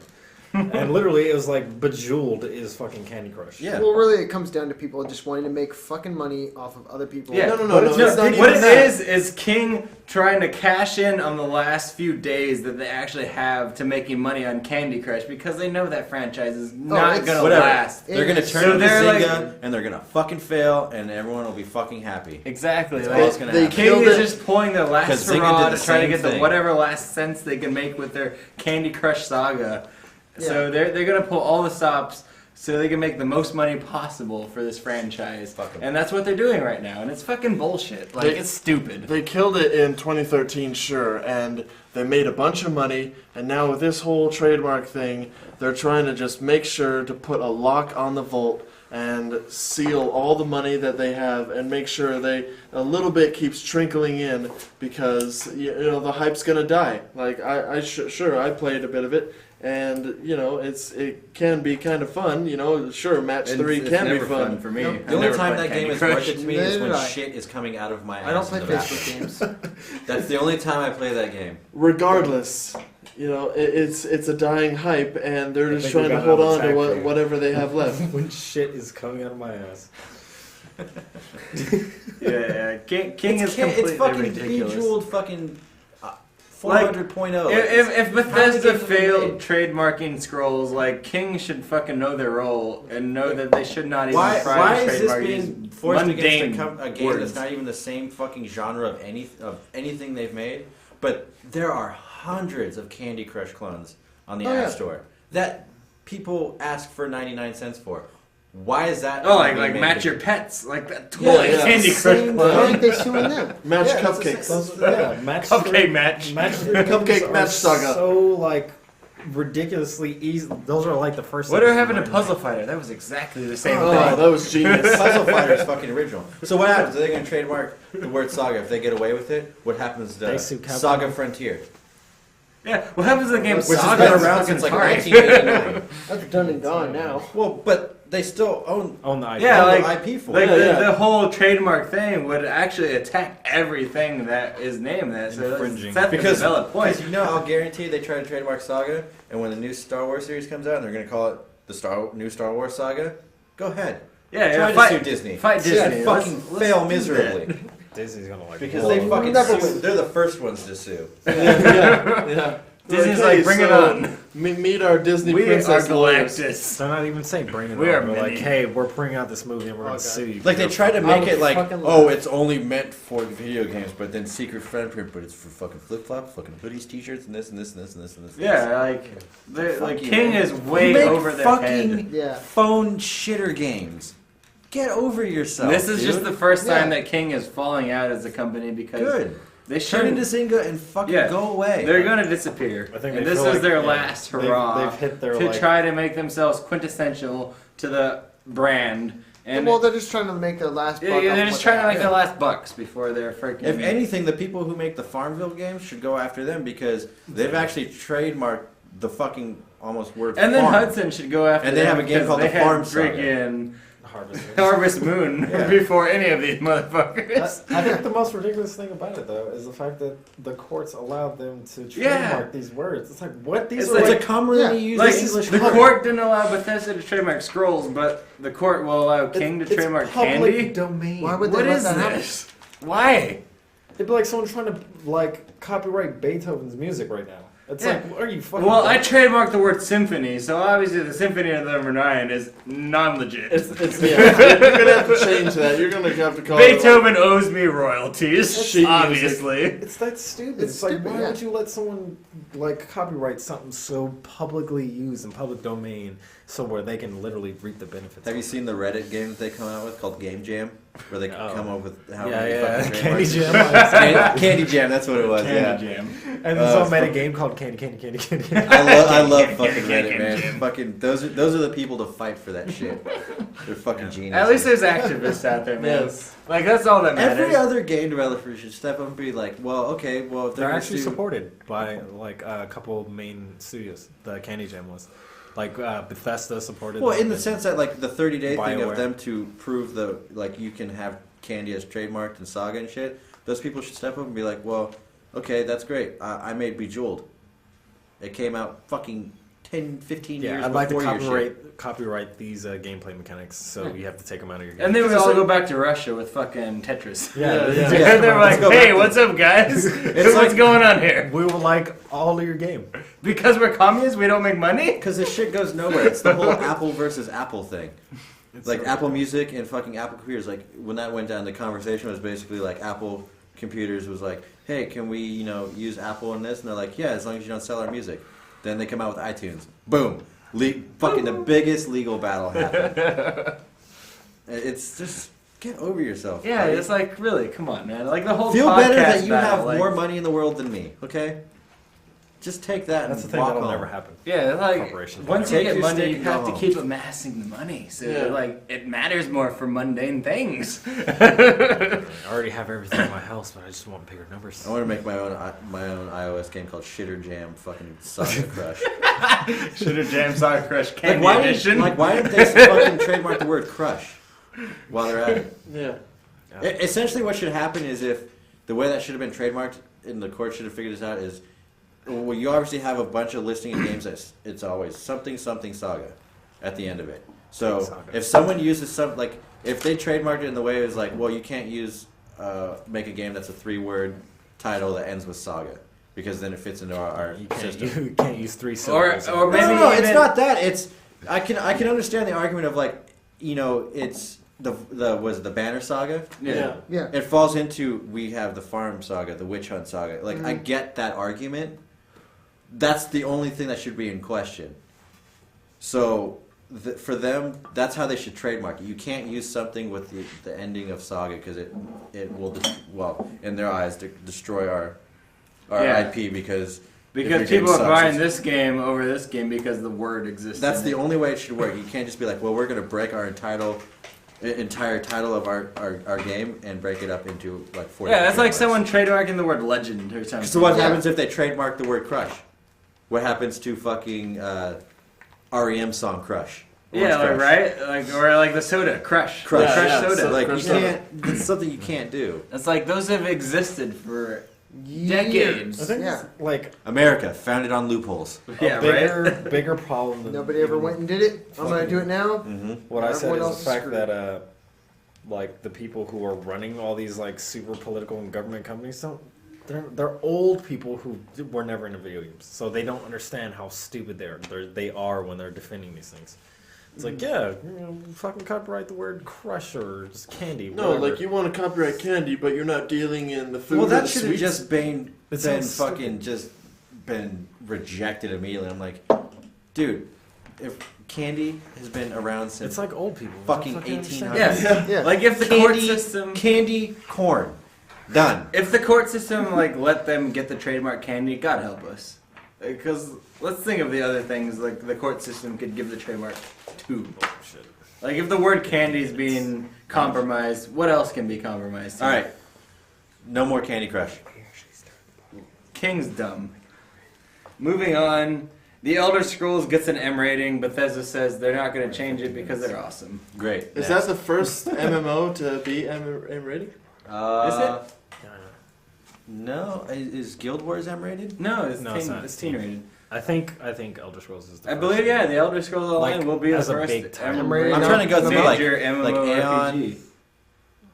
And literally, it was like Bejeweled is fucking Candy Crush. Yeah. Well, really, it comes down to people just wanting to make fucking money off of other people. Yeah. No, But it's it's not not What even it that. is King trying to cash in on the last few days that they actually have to making money on Candy Crush because they know that franchise is not it's- going to Whatever. last. They're gonna It's- turn So into they're like- Zynga, and they're gonna fucking fail, and everyone will be fucking happy. Exactly. That's Like, all that's gonna they happen. King killed is it. just pulling the last 'Cause Zynga hurrah did to the try to same get the thing. whatever last cents they can make with their Candy Crush saga. So Yeah. they're going to pull all the stops so they can make the most money possible for this franchise. Fuck 'em. And that's what they're doing right now. And it's fucking bullshit. Like, They- it's stupid. They killed it in 2013, sure, and they made a bunch of money, and now with this whole trademark thing, they're trying to just make sure to put a lock on the vault and seal all the money that they have and make sure a little bit keeps trickling in because you know the hype's gonna die. Like sure I played a bit of it and you know it can be kind of fun. You know, sure match 3 It's can be never fun. for me. Nope. I've The only never time played that game Candy is Crush. worth it to me is Neither when did I. shit is coming out of my ass. I don't play in the Facebook bathroom. games. That's the only time I play that game. Regardless, you know it's a dying hype and they're I just think we trying to got hold another on to tag for you. whatever they have left. When shit is coming out of my ass. Yeah. King is It's completely fucking ridiculous. Bejeweled fucking Like, 400.0. If Bethesda games have they failed made? trademarking scrolls, like King should fucking know their role and know that they should not even Why try to is this trademark being these forced mundane against a game words. that's not even the same fucking genre of anything they've made? But there are hundreds of Candy Crush clones on the Oh, App yeah. Store that people ask for 99 cents for. Why is that? Oh, not like being made match big? your pets, like that toy Yeah, Candy Crush same Why clone. aren't they suing them? Match Yeah, that's cupcakes. Those, yeah, match Cupcake match. Match Cupcake are match saga. So like ridiculously easy. Those are like the first. What are things having a in my puzzle mind. fighter? That was exactly the same Oh, thing. that was genius. Puzzle Fighter is fucking original. So what happens? Are they going to trademark the word Saga? If they get away with it, what happens to They sue Capcom. Saga Frontier? Yeah, what happens to the game Which has Saga? been is around fucking since like Atari. 1989. That's done and gone now. Well, but they still own On the IP. Yeah, own like- the IP for Like it. Yeah. the whole trademark thing would actually attack everything that is named that. So Infringing. that's Because a valid point. you know, I'll guarantee they try to trademark Saga, and when the new Star Wars series comes out, and they're going to call it the new Star Wars Saga. Go ahead, Yeah, try yeah, to fight sue Disney. Fight Yeah, Disney. fucking Let's fail do miserably that. Disney's gonna like because whoa. they fucking Never sue. win. They're the first ones to sue. yeah. Disney's Hey, like, bring it so, on. Meet our Disney We are princess lawyers. Galactus. They're not even saying bring it We on. are They're like, mini. hey, we're bringing out this movie and we're Oh, gonna God. sue you. Like they try to I make would it like, fucking oh, laugh. it's only meant for video games, but then secret friend print, but it's for fucking flip flops, fucking hoodies, t-shirts, and this and this and this and this and this. Yeah, like Fuck you, King man. is way You make over their fucking head. Yeah. phone shitter games. Get over yourself. This is dude. just the first time Yeah. that King is falling out as a company because good. they Turn into should. Zynga and fucking Yeah. go away. They're gonna disappear. I think and they this feel is like, their yeah, last they've- hurrah they've hit their, to like- try to make themselves quintessential to the brand. And well, they're just trying to make their last buck. yeah, off they're what just they trying to have. make their last bucks before they're freaking. If anything, the people who make the Farmville games should go after them because they've actually trademarked the fucking almost word and then farm. Hudson should go after And they them have a game because called they the had Farm Saga. freaking Harvest. Harvest Moon Yeah. before any of these motherfuckers. I think the most ridiculous thing about it, though, is the fact that the courts allowed them to Yeah. trademark these words. It's like, what? These It's are It's like, a commonly yeah. used Like English the word. court didn't allow Bethesda to trademark scrolls, but the court will allow King to it's trademark public candy. domain. Why would they What let is that happen? this? Why? It'd be like someone trying to like copyright Beethoven's music right now. It's like, are you fucking? Well, I trademarked the word symphony, so obviously the symphony of the number 9 is non-legit. You're gonna have to change that. You're gonna have to call Beethoven owes me royalties, sheet obviously. It's that stupid. It's like, stupid, why yeah. would you let someone like copyright something so publicly used in public domain, so where they can literally reap the benefits? Have you seen the Reddit game that they come out with called Game Jam, where they come up with how many yeah, fucking Candy trademarks? Jam. Candy Jam, that's what it was. Candy Yeah. Jam. And someone made a game called Candy. I love fucking Candy Reddit, man. Jam. Fucking those are the people to fight for that shit. They're fucking genius. At least there's activists out there, man. Yes. Like, that's all that matters. Every other game developer should step up and be like, well, okay, well, if They're gonna actually sue- supported by like a couple main studios. The Candy Jam was, like Bethesda supported. Well, them in the and- sense that like the 30-day thing BioWare. of them to prove the like you can have candy as trademarked and Saga and shit. Those people should step up and be like, well, okay, that's great. I made Bejeweled. It came out fucking 10, 15 years Yeah, I'd like to before your shit. copyright these gameplay mechanics, so you have to take them out of your game. And then we Because all it's go like- back to Russia with fucking Tetris. yeah, Yeah. They're like, Let's go back hey, to- what's up, guys? It's What's like- going on here? we will like all of your game. Because we're communists, we don't make money? Because this shit goes nowhere. It's the whole Apple versus Apple thing. Like Apple Music and fucking Apple computers. Like when that went down, the conversation was basically like Apple computers was like, hey, can we use Apple in this? And they're like, yeah, as long as you don't sell our music. Then they come out with iTunes. Boom. Fucking the biggest legal battle happened. It's just get over yourself. Yeah, buddy. it's like, really, come on, man. Like the whole Feel podcast better that you battle, have like, more money in the world than me. Okay. Just take that That's the and thing walk that'll home. never happen. Yeah, like Corporations. once you Take get your money, stick you and have go to home. keep amassing the money. So Yeah. like it matters more for mundane things. I already have everything in my house, but I just want bigger numbers. I want to make my own iOS game called Shitter Jam Fucking Saga Crush. Shitter Jam Saga Crush Candy why Edition. didn't they fucking trademark the word crush while they're at it? Yeah. Essentially, what should happen is if the way that should have been trademarked, and the court should have figured this out, is well, you obviously have a bunch of listing of games that it's always something saga at the end of it. So Saga. if someone uses if they trademarked it in the way it was like, well, you can't make a game that's a 3-word title that ends with saga because then it fits into our system. You can't use 3 syllables. or maybe No, it's even- not that. It's I can understand the argument of like, it's the Banner Saga. Yeah. Yeah. It falls into we have the Farm Saga, the Witch Hunt Saga. Like I get that argument. That's the only thing that should be in question. So for them, that's how they should trademark it. You can't use something with the ending of Saga because it will in their eyes destroy our Yeah. IP because Because if your game people are sucks, buying it's- this game over this game because the word exists. That's in the it. only way it should work. You can't just be like, well, we're going to break our entire title of our game and break it up into like 40. Yeah, that's like trademarks. someone trademarking the word legend or something. So what Yeah. happens if they trademark the word crush? What happens to fucking REM song Crush? Yeah, like, Crush? right? Like or like the soda, Crush. Crush. Crush Yeah, soda. so Like Crush you soda. can't. That's something you can't do. It's like those have existed for I decades. think Yeah. it's like America founded on loopholes. Yeah, a right? bigger problem than Nobody ever went and did it. I'm gonna do it now. Mm-hmm. What I said Everyone is else the is fact screwed. that like the people who are running all these like super political and government companies they're old people who were never into video games, so they don't understand how stupid they are when they're defending these things. It's like, yeah, fucking copyright the word crush or just candy. No, whatever. like you want to copyright candy, but you're not dealing in the food. Well, or that the should have sweets. just been It sounds fucking just been rejected immediately. I'm like, dude, if candy has been around since It's like old people. fucking Don't understand. 1800s. Yeah. Yeah. Like if the court system candy corn, done. if the court system like let them get the trademark candy, God help us. Because let's think of the other things like the court system could give the trademark to. Shit. Like if the word candy is being compromised, what else can be compromised? All right, no more Candy Crush. King's dumb. Moving on. The Elder Scrolls gets an M rating. Bethesda says they're not going to change it because they're awesome. Great. Is that the first MMO to be M rated? Is it? No. Is Guild Wars M rated? No, it's No, teen, it's not. it's teen rated. I think Elder Scrolls is the I first believe, one. yeah, the Elder Scrolls Online Like, will be the as a first big title. M-rated I'm trying to go through major like MMORPG. Aeon.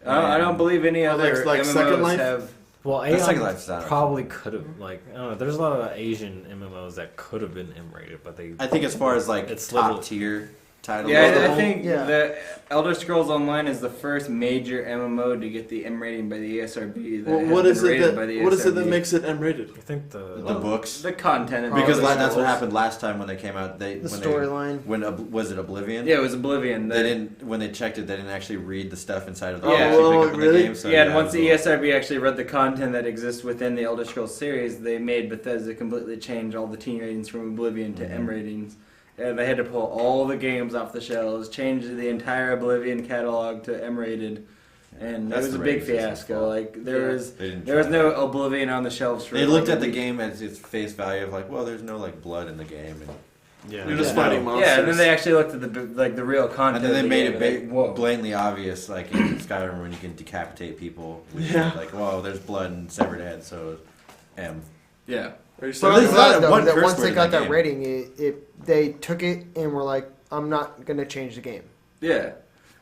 I don't believe any Oh, other like MMOs Second Life? have. Well, That's like Aeon lifestyle. probably could have, like, I don't know. There's a lot of Asian MMOs that could have been M-rated, but they. I think as far as like It's top literally- tier titles. Yeah, I think Yeah. the Elder Scrolls Online is the first major MMO to get the M rating by the ESRB. That Well, has what been is it rated that by the what is it that ESRB. makes it M-rated? I think the the books. The content of Because Elder that's what Scrolls. happened last time when they came out. They The when storyline. When was it Oblivion? Yeah, it was Oblivion. They didn't when they checked it. They didn't actually read the stuff inside of the. Oh, they actually well, pick up in really? the game. So, yeah, and once it the was a ESRB actually read the content that exists within the Elder Scrolls series, they made Bethesda completely change all the teen ratings from Oblivion to M ratings. And they had to pull all the games off the shelves, change the entire Oblivion catalog to M-rated, and That's it was a the big rating system's fiasco. fault. Like there was They didn't there was try. no Oblivion on the shelves for. They looked like, at a the week. game as its face value of like, well, there's no like blood in the game, and yeah. You're just Yeah. fighting monsters. Yeah, and then they actually looked at the real content. then they of the made game it and like, whoa. blatantly obvious, like in Skyrim when you can decapitate people. Yeah. Like, well, there's blood and severed heads, so M. Yeah. Are you But So at there's least not that, though, one that curse once word they in got the that game. rating, they took it and were like, I'm not going to change the game. Yeah,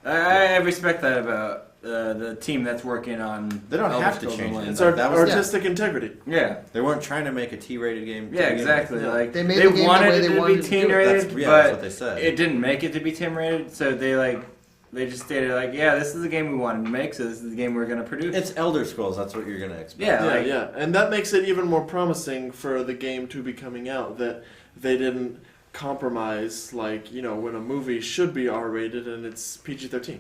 I respect that about the team that's working on. They don't Elder have to Scrolls change it. Online. It's That was- artistic integrity. Yeah, They weren't trying to make a T-rated game. to yeah, begin with. exactly. Yeah. Like They they, made the game the wanted way it they to wanted be to do it. teen rated, That's but what they said. it didn't make it to be teen rated. So they just stated like, yeah, this is the game we wanted to make, so this is the game we're gonna produce. It's Elder Scrolls. That's what you're gonna expect. Yeah, Yeah, like, yeah, and that makes it even more promising for the game to be coming out. That they didn't compromise, like when a movie should be R-rated and it's PG-13.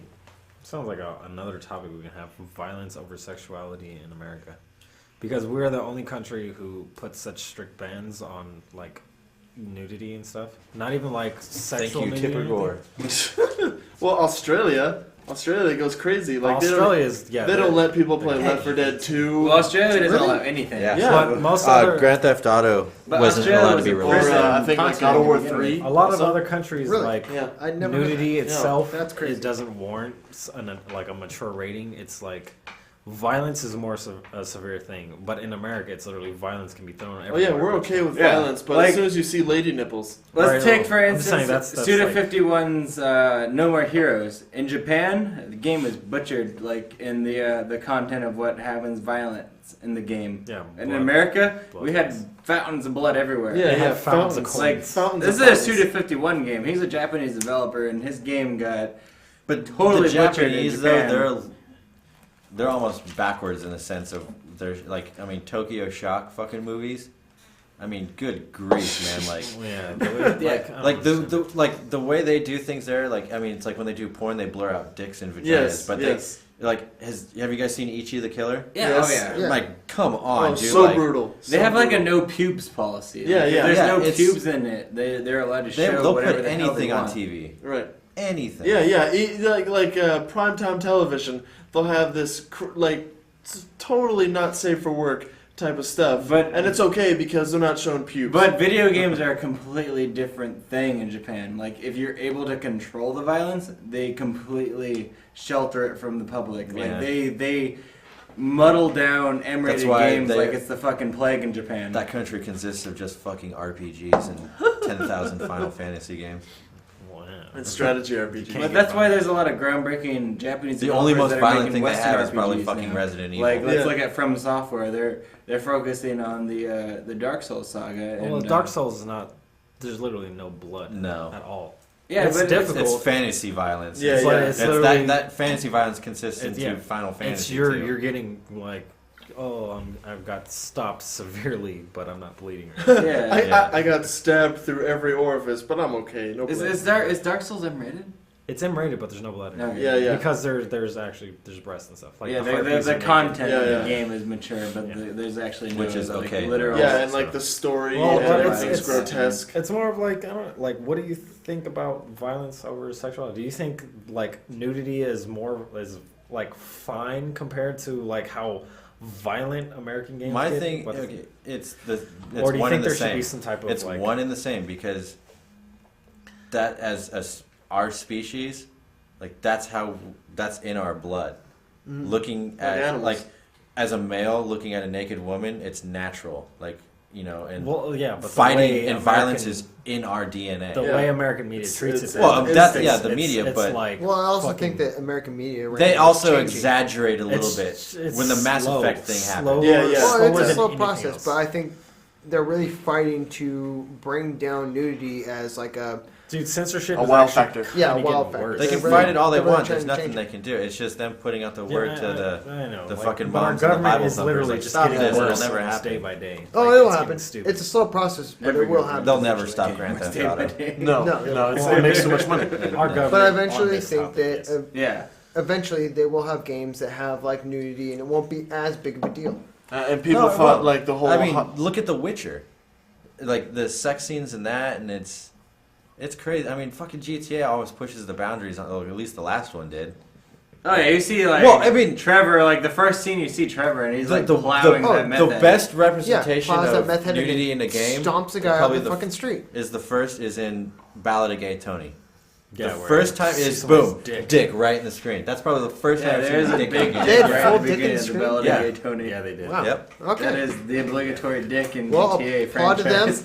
Sounds like another topic we can have: violence over sexuality in America, because we're the only country who puts such strict bans on like nudity and stuff. Not even like sexual Thank you, nudity. Tipper or anything. Gore. Well, Australia goes crazy. Like Australia is yeah. they don't let people play Hey. Left 4 Dead 2. well, Australia doesn't Really? allow anything. Yeah. Yeah. But most other Grand Theft Auto But wasn't Australia allowed to was be a or released. prison I think like continent God of War to begin 3. with. a lot of So- other countries Really? like Yeah. I'd never nudity heard itself That's crazy. it doesn't warrant like a mature rating. It's like violence is more a severe thing, but in America it's literally violence can be thrown Oh everywhere. yeah, we're okay with Yeah. violence, but Like- as soon as you see lady nipples, Let's Right, take well, for I'm just saying instance that's Suda like- 51's No More Heroes. In Japan, the game is butchered like in the content of what happens violence in the game. Yeah, In blood. America, Blood we had is- fountains of blood everywhere. yeah, They yeah, have fountains of fountains, coins. like fountains. This of is a fountains. Suda 51 game. He's a Japanese developer, and his game got But totally the butchered in Japanese though, Japan. they're almost backwards in the sense of they're like Tokyo Shock fucking movies. I mean, good grief, man! Like, Yeah, the way- Yeah. like, I don't like the, understand. like the way they do things there. Like, I mean, it's like when they do porn, they blur out dicks and vaginas. Yes, but yes. they like have you guys seen Ichi the Killer? yeah, Yes. oh yeah. Yeah. Like, come on, Oh, dude! so like, brutal. They So have like a brutal. no pubes policy. Yeah, Like, yeah. If there's Yeah, no it's- pubes in it, they're allowed to show they'll whatever put the hell they anything on want. TV. Right. Anything. Yeah, yeah. Like primetime television, they'll have this totally not safe for work type of stuff, But- and it's okay because they're not showing pubes. But video games are a completely different thing in Japan. Like, if you're able to control the violence, they completely shelter it from the public. Like, Yeah. they muddle down M-rated That's why games they- like it's the fucking plague in Japan. That country consists of just fucking RPGs and 10,000 Final Fantasy games. Wow. and strategy RPG. can't But that's why there's a lot of groundbreaking Japanese The only developers most that are violent making thing they Western have is probably RPGs fucking now. Resident Evil. Like, let's Yeah. look at From Software. They're focusing on the Dark Souls saga. Well, and, Dark Souls is not. There's literally no blood No. at all. Yeah, It's but difficult. It's fantasy violence. Yeah, it's yeah. It's It's literally- that fantasy violence consists It's- into yeah. Final It's Fantasy. you're too. you're getting like, oh, I've got stopped severely, but I'm not bleeding. yeah. Yeah. I got stabbed through every orifice, but I'm okay. No blood. Is Dark Souls M-rated? It's M-rated, but there's no blood in it. Okay. Yeah, yeah. Because there's breasts and stuff. Like Yeah, the heartbeats the are naked. content Yeah, of yeah. the game is mature, but Yeah. there's actually no, Which is like, okay. literal. Yeah, and like the story Well, and but everything's it's- grotesque. It's more of like I don't know, like what do you think about violence over sexuality? Do you think like nudity is like fine compared to like how violent American games My get? thing, What- okay, it's or do you one think and the there should same. be some type of It's like one and the same because that as our species, like that's in our blood. Looking at animals. like as a male looking at a naked woman, it's natural. Like and but the fighting way and violence is in our DNA. the way American media treats it. The media, it's but like Well, I also fucking- think that American media right they now is also changing. exaggerate a little It's bit when the Mass slow, Effect thing happened. slower- Yeah, yeah. slower Well, it's than a slow anything process, else. but I think they're really fighting to bring down nudity as like a Dude, censorship A is wow actually factor. Yeah, kinda wow getting factor. worse. They can They're fight really- it all they they're really want. There's trying to nothing change they it. can do. It's just them putting out the Yeah, word to I know. the Like, fucking but our moms and the government Bible is thumpers, literally like, just stop getting this, it'll worse never almost happen. day by day. Oh, Like, it'll it's happen. getting stupid. It's a slow process, but Every it will government. happen. They'll never eventually. stop Grand Theft Day by Auto. day. No, No. no, Well, it makes so much money. Our But government But I on eventually this think topic that is- Yeah. eventually they will have games that have like nudity, and it won't be as big of a deal. And people No, it thought won't. like the whole. I mean, look at The Witcher. Like the sex scenes in that, and it's crazy. I mean, fucking GTA always pushes the boundaries. Or at least the last one did. Oh yeah, you see like Well, I mean- Trevor, like the first scene you see Trevor and he's like plowing that meth the head. best representation plows that of meth head nudity and in a game stomps a guy probably off the fucking street. is in Ballad of Gay Tony. Yeah, the where first time you see is somebody's boom, dick right in the screen. That's probably the first Yeah, time I've there's seen a dick big in a They had game. right full at the dick in beginning the of the screen? Ballad Yeah. of Gay Tony. Yeah, they did. Wow. Yep. Okay. That is the obligatory dick in Well, GTA applaud to them. franchise.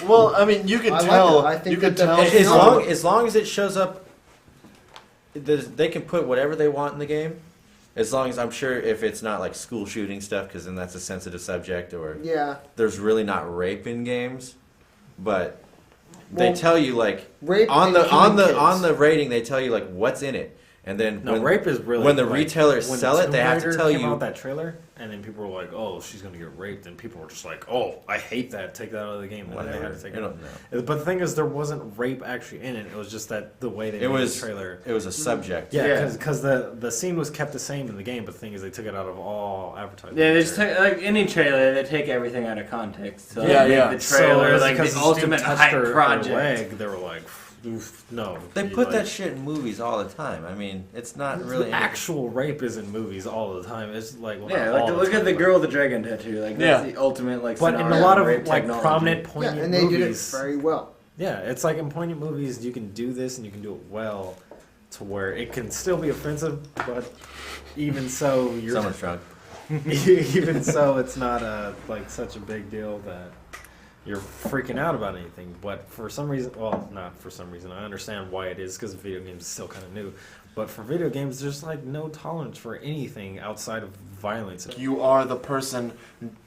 well, I mean, you could I like tell. it. I think you could that tell. the- As long as it shows up, they can put whatever they want in the game. As long as I'm sure if it's not like school shooting stuff, because then that's a sensitive subject, or Yeah. there's really not rape in games, but they Well, tell you like Rape on and the killing kids. rating they tell you like what's in it, and then No, when, rape is really when the like, retailers when sell it, Tomb they have to Raider tell came you. out that trailer, and then people were like, "Oh, she's gonna get raped," and people were just like, "Oh, I hate that. Take that out of the game." And then they Whatever. had to take I it don't out. know. But the thing is, there wasn't rape actually in it. It was just that the way they It made was the trailer. It was a subject. Yeah, Yeah. because the scene was kept the same in the game, but the thing is, they took it out of all advertising. Yeah, they just take, like any trailer, they take everything out of context. So Yeah, they make yeah. the trailer So, like because the this dude ultimate touched hype her project. leg, they were like, "Oof, no." They You put like- that shit in movies all the time. I mean, it's not really Actual rape is in movies all the time. It's like well, Yeah, not like all look time, at the but- girl with the dragon tattoo. Like that's Yeah. the ultimate like. But in a scenario lot of of rape like technology. prominent, Yeah, poignant and they did it movies, very well. yeah, it's like in poignant movies, you can do this and you can do it well, to where it can still be offensive, but even so, you're someone's drunk. even so, it's not like such a big deal that you're freaking out about anything. But for some reason, well, not for some reason, I understand why it is because video games is still kind of new. But for video games, there's like no tolerance for anything outside of violence. You are the person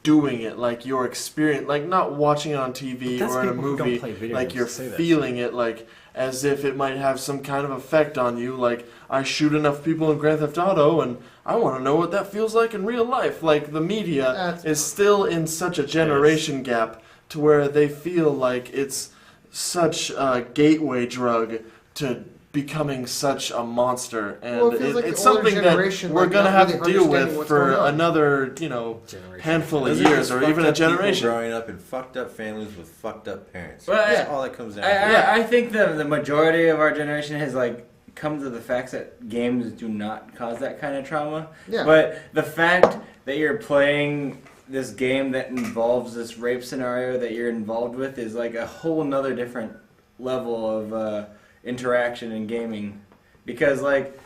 doing it, like your experience, like not watching it on TV But that's or in a people who don't movie, play video like games you're that say that feeling it, like as if it might have some kind of effect on you. Like I shoot enough people in Grand Theft Auto, and I want to know what that feels like in real life. Like the media That's- is still in such a generation gap to where they feel like it's such a gateway drug to becoming such a monster, and Well, it feels like it's the older something that generation, we're like, gonna not have really to deal understanding with what's for going on. another, Generation. handful of Those are years just or fucked even a up people generation. growing up in fucked up families with fucked up parents. Well, That's yeah. all that comes down to. I think the majority of our generation has like come to the facts that games do not cause that kind of trauma. Yeah. But the fact that you're playing this game that involves this rape scenario that you're involved with is like a whole nother different level of interaction in gaming. Because like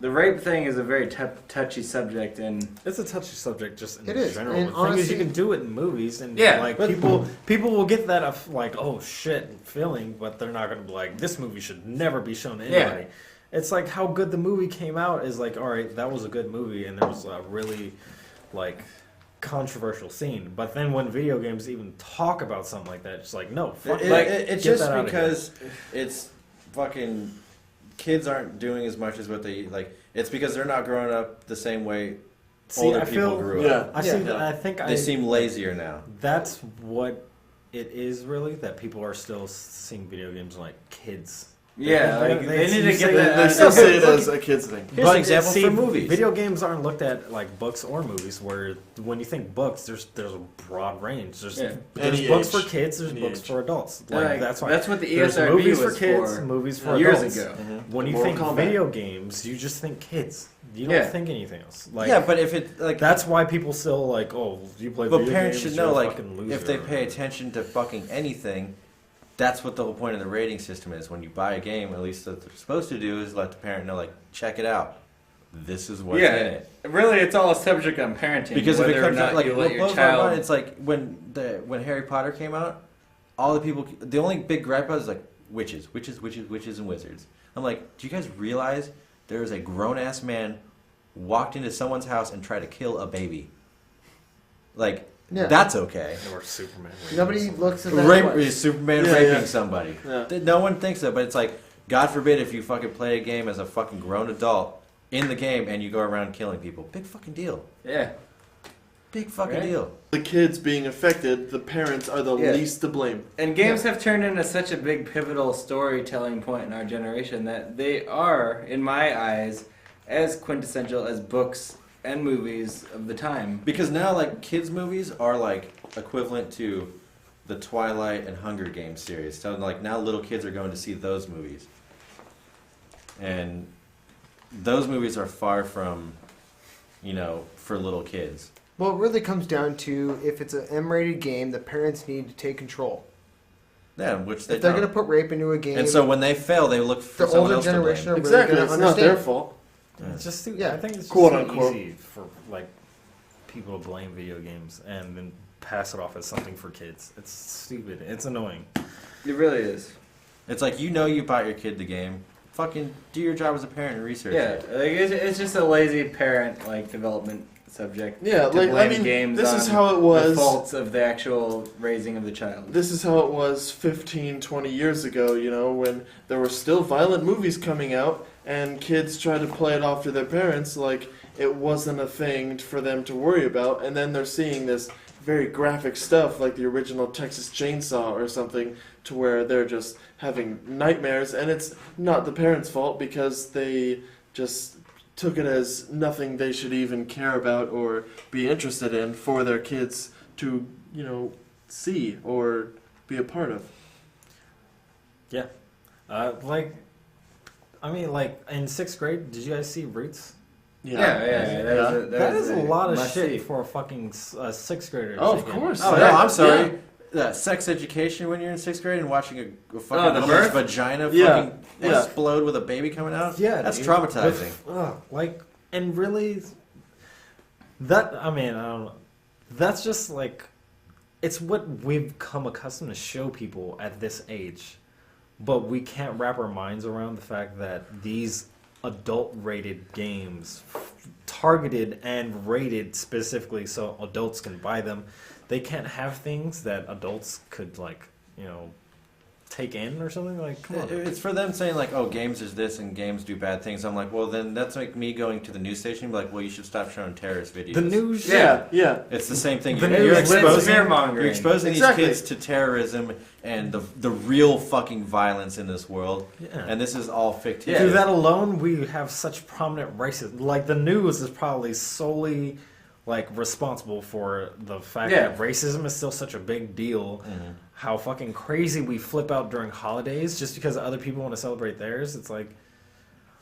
the rape thing is a very touchy subject, and It's a touchy subject just in It is, general. and The thing is, honestly- you can do it in movies, and Yeah, like but- people will get that like, oh shit feeling, but they're not gonna be like, this movie should never be shown to Yeah. anybody. It's like how good the movie came out is like, all right, that was a good movie, and there was a really like controversial scene. But then when video games even talk about something like that, it's like, no, fuck It- like, it's get just that outta here. because it's fucking kids aren't doing as much as what they like. It's because they're not growing up the same way See, older I people feel- grew Yeah. up. I Yeah. see. I think They seem lazier now. that's what it is really, that people are still seeing video games like kids. yeah, They- like they- they need you to say get that- that. They still say it Look- as a kid's thing. Here's an example for movies. Video games aren't looked at like books or movies. Where when you think books, there's a broad range. There's Yeah. Any books age. for kids. There's Any books age. for adults. Like, Like that's why that's what the there's ESRB movies was for kids, for movies for years adults. ago. When you Mortal think Kombat. video games, you just think kids. You don't Yeah. think anything else. Like yeah, but if it like that's why people still like, oh, you play But video parents games, should you're know, a like, fucking loser. if they pay attention to fucking anything, that's what the whole point of the rating system is. When you buy a game, at least what they're supposed to do is let the parent know, like, check it out. this is what's in it. Really, it's all a subject on parenting. Because if it whether or comes not out, like, you what let your blows my mind, child. it's like when Harry Potter came out, all the people, the only big gripe was like witches, and wizards. I'm like, do you guys realize there is a grown ass man walked into someone's house and tried to kill a baby? Like, Yeah. that's okay. Or Superman. Nobody looks at that. twice. Superman Yeah, raping yeah. somebody. Yeah. No one thinks that, but it's like, God forbid if you fucking play a game as a fucking grown adult in the game and you go around killing people. Big fucking deal. Yeah. Big fucking Right? deal. The kids being affected, the parents are the Yeah. least to blame. And games have turned into such a big pivotal storytelling point in our generation that they are, in my eyes, as quintessential as books and movies of the time. Because now, like, kids' movies are, like, equivalent to the Twilight and Hunger Games series. So, like, now little kids are going to see those movies. And those movies are far from, for little kids. Well, it really comes down to if it's an M-rated game, the parents need to take control. Yeah, which they If they're don't. going to put rape into a game, And so when they fail, they look for the someone older else to generation blame. are really Exactly, going to it's not their understand. fault. It's just too, Yeah. I think it's just Quote, too unquote. easy for like people to blame video games and then pass it off as something for kids. It's stupid. It's annoying. It really is. It's like, you bought your kid the game. Fucking do your job as a parent and research Yeah, it. like it's just a lazy parent development subject. Yeah, to like, I blame mean, games this on is how it was. the faults of the actual raising of the child. This is how it was 15, 20 years ago, when there were still violent movies coming out and kids tried to play it off to their parents like it wasn't a thing for them to worry about. And then they're seeing this very graphic stuff like the original Texas Chainsaw or something to where they're just having nightmares. And it's not the parents' fault because they just took it as nothing they should even care about or be interested in for their kids to, see or be a part of. Yeah. In 6th grade, did you guys see Roots? Yeah. That is a lot of must shit see. for a fucking 6th grader. Oh, of course. Oh, Yeah. no, I'm sorry. Sex education when you're in 6th grade and watching a fucking the woman's birth? vagina Yeah. fucking Yeah. explode with a baby coming out? Yeah, That's dude. traumatizing. And really, I don't know. That's just like, it's what we've come accustomed to show people at this age. But we can't wrap our minds around the fact that these adult-rated games, targeted and rated specifically so adults can buy them, they can't have things that adults could, take in or something. Like, come on. It's for them saying, like, oh, games is this and games do bad things. I'm like, well, then that's like me going to the news station and be like, well, you should stop showing terrorist videos. The news, Yeah. It's the same thing. The You're news exposing, fear-mongering. you're exposing Exactly. these kids to terrorism and the real fucking violence in this world. Yeah. And this is all fictitious. Through that alone, we have such prominent racism. Like, the news is probably solely, responsible for the fact that racism is still such a big deal. Mm-hmm. How fucking crazy we flip out during holidays just because other people want to celebrate theirs. It's like...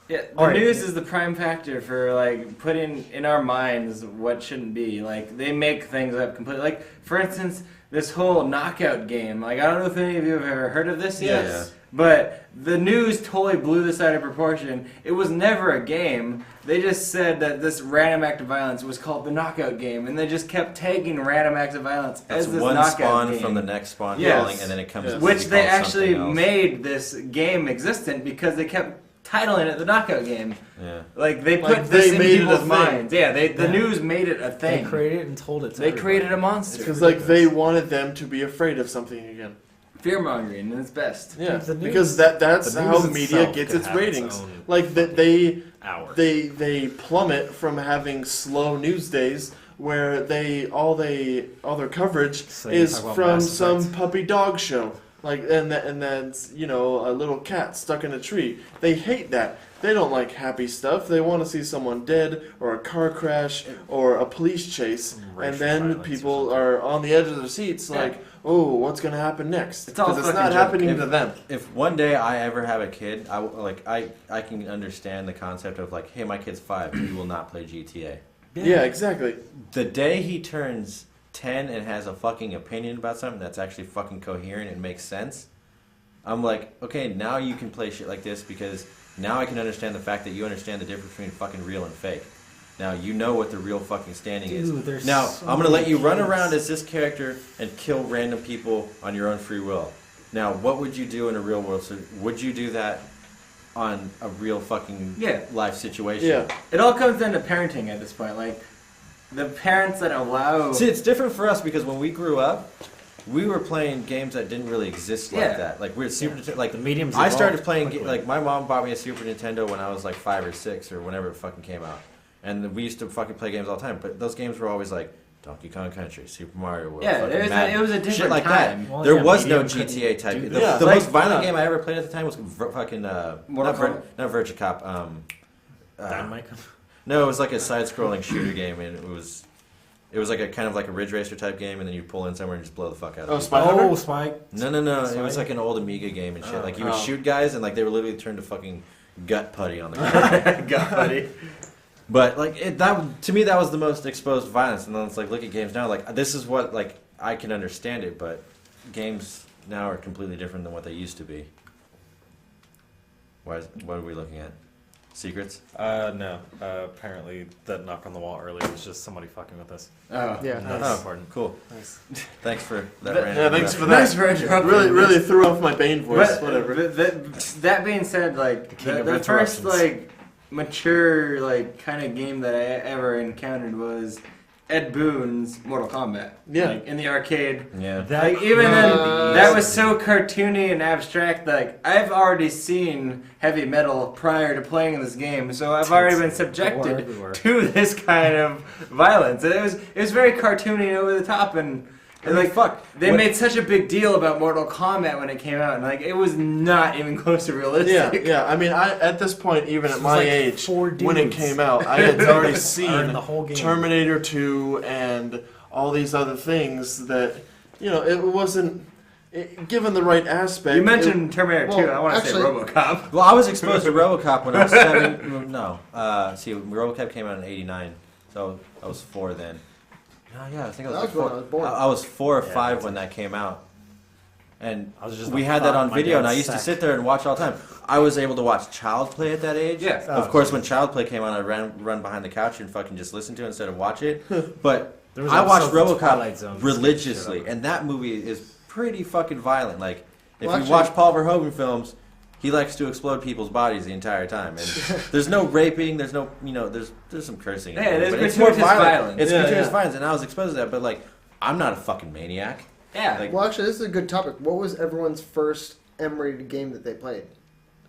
Yeah, the Alright. news is the prime factor for putting in our minds what shouldn't be. They make things up completely. For instance, this whole knockout game. I don't know if any of you have ever heard of this yet. Yes. But the news totally blew this out of proportion. It was never a game. They just said that this random act of violence was called the knockout game, and they just kept tagging random acts of violence That's as this one knockout spawn game. from the next spawn Yes. rolling, and then it comes Yes. to Which be they called actually something else. made this game existent because they kept titling it the knockout game. Yeah. They put Like, this they in made it a people's thing. minds. Yeah, the Yeah. news made it a They thing. created it and told it to They everybody. created a monster. Because they wanted them to be afraid of something again. Fear mongering at its best. Yeah, The news- because that's the how news media itself gets could its have its ratings. own They hour. they plummet from having slow news days where all their coverage So you is talk about from Mass some Effect. puppy dog show. And that's a little cat stuck in a tree. They hate that. They don't like happy stuff. They want to see someone dead or a car crash or a police chase, Racial and then violence or people something. are on the edge of their seats, Yeah. like, "Oh, what's going to happen next?" It's all Because it's fucking not joke. happening to them. If one day I ever have a kid, I can understand the concept of hey, my kid's 5, he will not play GTA. Yeah, exactly. The day he turns 10 and has a fucking opinion about something that's actually fucking coherent and makes sense, I'm like, okay, now you can play shit like this because now I can understand the fact that you understand the difference between fucking real and fake. Now you know what the real fucking standing is. Now I'm gonna let you run around as this character and kill random people on your own free will. Now, what would you do in a real world? So would you do that on a real fucking life situation? Yeah. It all comes down to parenting at this point. Like, the parents that allow... See, it's different for us because when we grew up, we were playing games that didn't really exist like that. Like, we're like the mediums. I started playing, like, my mom bought me a Super Nintendo when I was like 5 or 6 or whenever it fucking came out. And we used to fucking play games all the time. But those games were always like, Donkey Kong Country, Super Mario World, it was a different shit like time. that. Well, there was no medium GTA type. couldn't The, do the that. most violent game I ever played at the time was fucking Mortal Kombat? not Virtua Cop. Dynamite. No, it was like a side-scrolling shooter game, and it was like a kind of like a Ridge Racer type game, and then you pull in somewhere and just blow the fuck out of Oh, it. Spy Hunter? Oh, Spike. No. It was like an old Amiga game and shit. Like you would Oh. shoot guys, and like they were literally turned to fucking gut putty on the ground. God, buddy. But like that to me, that was the most exposed violence. And then it's like, look at games now. Like this is what like I can understand it, but games now are completely different than what they used to be. What are we looking at? Secrets? No. Apparently, that knock on the wall earlier was just somebody fucking with us. Oh. Yeah. That's Oh, important. cool. Nice. Thanks for that. But- random Yeah, thanks for reference. that. Thanks for interrupting. Really threw off my Bane voice. But, Whatever. that being said, like king of the first interruptions. like mature like kind of game that I ever encountered was Ed Boon's Mortal Kombat. Yeah. Like in the arcade. Yeah. Like even then, Nice. that was so cartoony and abstract. Like I've already seen heavy metal prior to playing this game, so I've already been subjected everywhere. to this kind of violence. And it was very cartoony and over the top, and like fuck. they What- made such a big deal about Mortal Kombat when it came out, and like it was not even close to realistic. Yeah. I mean, at this point, even This at was my like age, 4 when it dudes. came out, I had already Are in seen the whole game. Terminator 2 and all these other things that, it wasn't given the right aspect. You mentioned Terminator 2. Well, I want to say actually- RoboCop. Well, I was exposed to RoboCop when I was 7. No. See, RoboCop came out in '89, so I was 4 then. No, yeah, I think I was That like was when 4. I was born. I was 4 or Yeah, 5 that's when that came out. And I was just we like, had that fuck, on my video, and I dad's used to sack. sit there and watch all the time. I was able to watch Child Play at that age. Yeah. Of course, when Child Play came on, I'd run behind the couch and fucking just listen to it instead of watch it. But There was I watched episodes of Twilight RoboCop Zone. religiously, Shit. and that movie is pretty fucking violent. Like, if Well, you actually- watch Paul Verhoeven films, he likes to explode people's bodies the entire time. And there's no raping, there's no, there's some cursing. in Yeah, it, there's but it's more gratuitous violent. violence. It's Yeah, gratuitous yeah. violence, and I was exposed to that. But like, I'm not a fucking maniac. Yeah. Like- Well, actually, this is a good topic. What was everyone's first M-rated game that they played?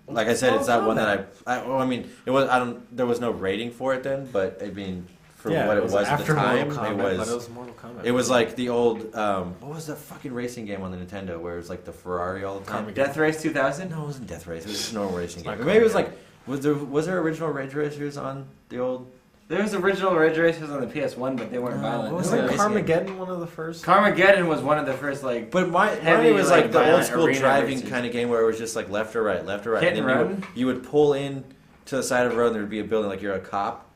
Like I said, it's that one Kombat. that well, I mean, it was. I don't. There was no rating for it then, but I mean, for Yeah, what it was at the after time, Mortal Kombat, it but was. Mortal Kombat. It was like the old. What was that fucking racing game on the Nintendo where it was like the Ferrari all the time? Armageddon. Death Race 2000? No, it wasn't Death Race. It was just a normal racing It's game. not But maybe it was Armageddon. like was there original Ridge Racers on the old? There was original Ridge Racers on the PS1, but they weren't No, violent. what was Wasn't that? Carmageddon one of the first? Carmageddon was one of the first, like, But mine Heavy, was like, like the old violent school arena driving races. kind of game where it was just like left or right, left or right. Hit and then run? you would pull in to the side of the road and there would be a building like you're a cop.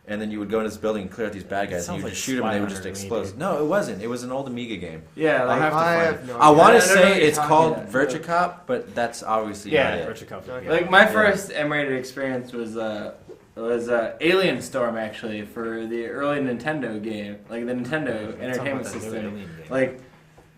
And then you would go into this building and clear out these bad guys, and sounds you would like just shoot them, and they would just Spy Hunter to explode. me, dude. No, it wasn't. It was an old Amiga game. yeah, like, I'll have to I find have it. no I idea. want I to don't know say what you're it's talking called about. Virtua Cop, but that's obviously Yeah, not it. Virtua Cop. Okay. like my Yeah. first M-rated experience was Alien Storm, actually, for the early Nintendo game, like the Nintendo Entertainment System. Like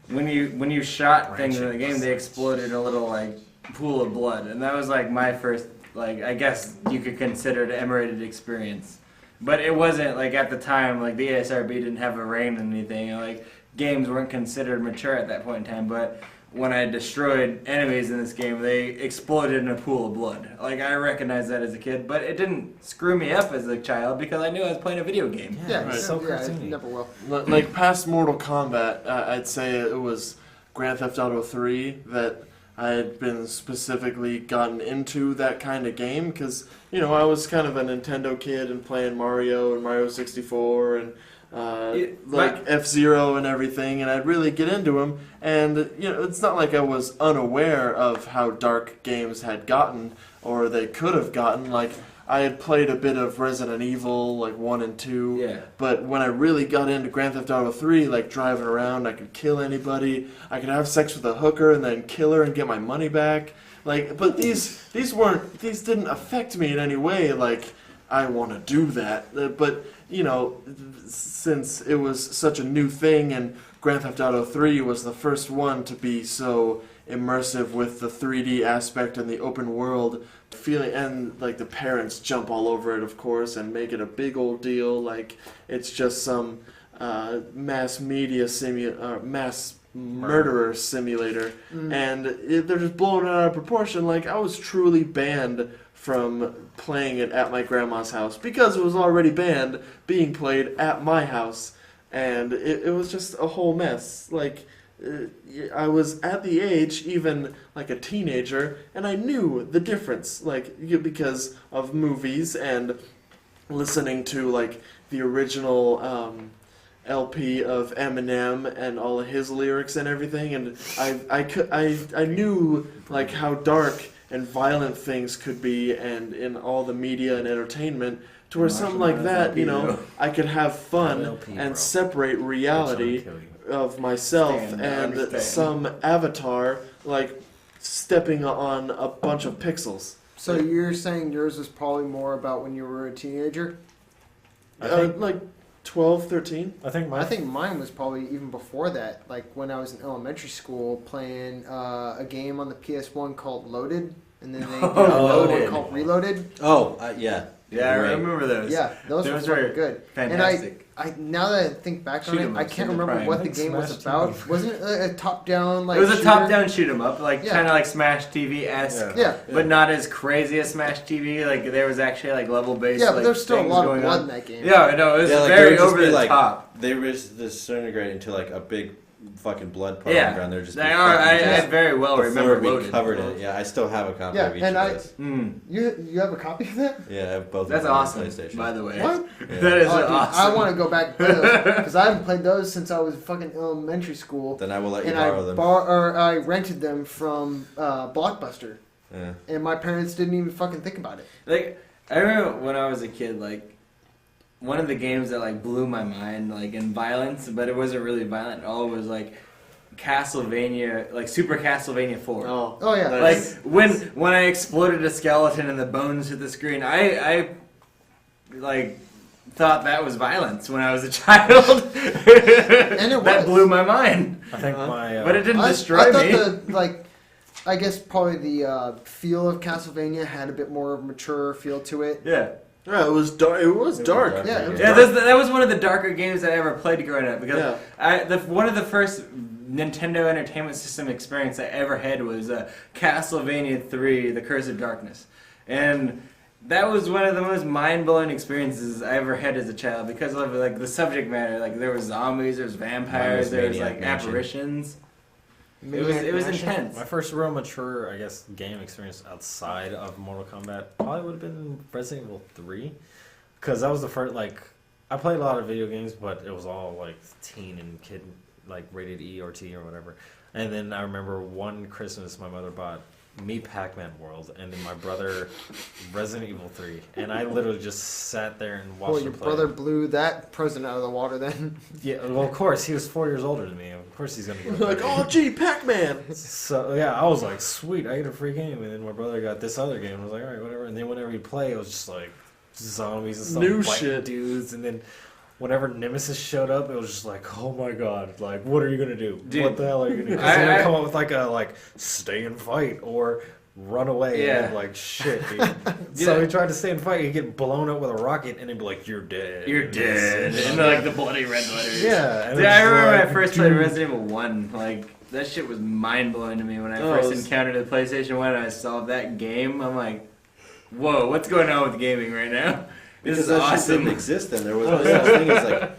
when you shot things in the game, they exploded in a little like pool of blood, and that was like my first, like, I guess you could consider it an M-rated experience. But it wasn't like at the time, like the ASRB didn't have a reign and anything. Like games weren't considered mature at that point in time. But when I destroyed enemies in this game, they exploded in a pool of blood. Like I recognized that as a kid, but it didn't screw me up as a child because I knew I was playing a video game. Yeah, Right. So yeah, it cartoony. never will. Like past Mortal Kombat, I'd say it was Grand Theft Auto 3 that I had been specifically gotten into that kind of game because, I was kind of a Nintendo kid and playing Mario and Mario 64 and F-Zero and everything, and I'd really get into them. And, it's not like I was unaware of how dark games had gotten or they could have gotten. Like, I had played a bit of Resident Evil, like 1 and 2. Yeah. But when I really got into Grand Theft Auto 3, like driving around, I could kill anybody. I could have sex with a hooker and then kill her and get my money back. Like, but these didn't affect me in any way. Like, I want to do that. But you know, since it was such a new thing, and Grand Theft Auto 3 was the first one to be so immersive with the 3D aspect and the open world feeling, and like the parents jump all over it, of course, and make it a big old deal. Like it's just some mass murderer simulator, and they're just blowing it out of proportion. Like I was truly banned from playing it at my grandma's house because it was already banned being played at my house, and it was just a whole mess. Like I was at the age, even like a teenager, and I knew the difference, like because of movies and listening to like the original LP of Eminem and all of his lyrics and everything, and I knew like how dark and violent things could be, and in all the media and entertainment, to where something like that, you know, I could have fun and separate reality of myself and some avatar like stepping on a bunch of pixels. So you're saying yours was probably more about when you were a teenager? Like 12, 13? I think mine was probably even before that. Like when I was in elementary school playing a game on the PS1 called Loaded, and then they did another one called Reloaded. Oh, yeah. Yeah, I remember those. Yeah, those were fucking good. Fantastic. And I now that I think back on it, I can't remember what the game was about. TV. Wasn't it a top-down like? It was a shooter? top-down shoot 'em up, like Yeah. kind of like Smash TV-esque, Yeah. but not as crazy as Smash TV. Like there was actually like level-based. Yeah, but like, there's still a things lot of going blood on. in that game. Yeah, no, it was Yeah, like, very they would just over be, the like, top. They were just disintegrate into like a big fucking blood puddle Yeah, on the ground. They're just they are. I very well the remember floor would be Loaded. covered in it. Yeah, I still have a copy Yeah, of each and of I- those. You have a copy of that? Yeah, I have both. That's of them on awesome, PlayStation. by the way. What? Yeah. That is Oh, dude, awesome. I want to go back and play those because I haven't played those since I was fucking elementary school. Then I will let you And borrow them. I rented them from Blockbuster, Yeah. and my parents didn't even fucking think about it. Like I remember when I was a kid, like one of the games that like blew my mind, like in violence, but it wasn't really violent at all, was like Castlevania, like Super Castlevania 4. Oh yeah, Like when I exploded a skeleton and the bones hit the screen, I like thought that was violence when I was a child. And it that was. blew my mind. I think my But it didn't I destroy thought me. I guess probably the feel of Castlevania had a bit more of a mature feel to it. Yeah. Yeah, it was dark. It was dark. dark. Yeah, it was Yeah, dark. that was one of the darker games I ever played growing up because Yeah. one of the first Nintendo Entertainment System experience I ever had was Castlevania 3: The Curse of Darkness, and that was one of the most mind-blowing experiences I ever had as a child because of like the subject matter. Like there was zombies, there was vampires, there was Maniac like Mansion. apparitions. It Maniac was Mansion. intense. My first real mature, I guess, game experience outside of Mortal Kombat probably would have been Resident Evil 3. Because that was the first, like, I played a lot of video games, but it was all, like, teen and kid, like, rated E or T or whatever. And then I remember one Christmas my mother bought me Pac-Man World, and then my brother Resident Evil 3. And I literally just sat there and watched Well, him your play. brother blew that present out of the water then. Yeah, well, of course, he was 4 years older than me. Of course he's going to get Like, oh, gee, Pac-Man. So yeah, I was like, sweet, I get a free game, and then my brother got this other game. I was like, all right, whatever. And then whenever he'd play, it was just like zombies and stuff, New biting shit. dudes. And then whenever Nemesis showed up, it was just like, oh my god, like what are you gonna do? Dude, what the hell are you gonna do? 'Cause they would come up with like a stay and fight or run away. Yeah. And like shit, dude. So he tried to stay and fight. He'd get blown up with a rocket, and he'd be like, you're dead. You're dead. And like the bloody red letters. Yeah. And Dude, it's I remember when like, I first played dude. Resident Evil 1. Like, that shit was mind blowing to me when I Oh, first it was- encountered the PlayStation 1 and I saw that game. I'm like, whoa, what's going on with gaming right now? This Because is that shit awesome. didn't exist then. There was no such thing as like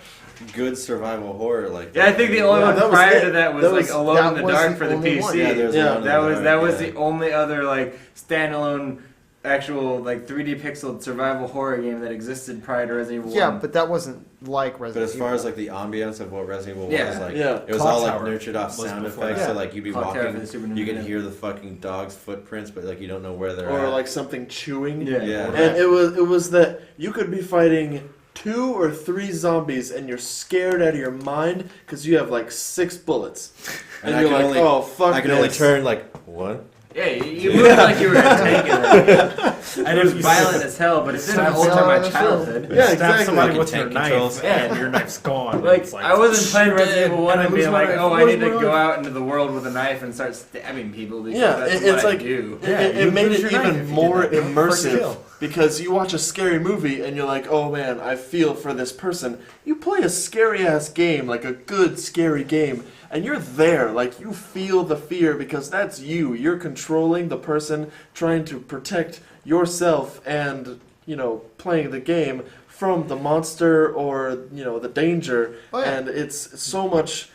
good survival horror like that. Yeah, I think the only Yeah, one that was prior it. to that was That like was- Alone that in the was Dark the for the only PC. one. Yeah, there was Yeah, Alone in the that Dark, was yeah. the only other like standalone actual like 3D pixeled survival horror game that existed prior to Resident Evil 1. Yeah, but that wasn't like But Resident as far Evil. as like the ambience of what Resident Evil Yeah. was, like Yeah. it was Clock all like Tower nurtured off was sound before effects. that. So like you'd be Clock Tower for walking, the Super you can Nintendo. hear the fucking dog's footprints, but like you don't know where they're Or at. like something chewing. Yeah. Yeah. And it was that you could be fighting 2 or 3 zombies and you're scared out of your mind because you have like 6 bullets. And I you're can like, only- oh, fuck I can only this. turn like 1, Yeah, you moved like you were a tank in that. And it was violent as hell, but it didn't Stab alter someone my in the childhood. Yeah, Stab exactly. somebody Fucking with your tank knife, controls. and your knife's gone. Like, It's I wasn't playing Resident Evil 1 and I and lose being my like, knife. oh, I Where's need to my go knife? out into the world with a knife and start stabbing people because Yeah, that's it's what I like do. Yeah, it you made lose it your knife even if you more do that. First immersive kill. because you watch a scary movie and you're like, oh man, I feel for this person. You play a scary ass game, like a good scary game, and you're there, like you feel the fear because that's you. You're controlling the person, trying to protect yourself and, playing the game from the monster or, the danger. Oh, yeah. And it's so much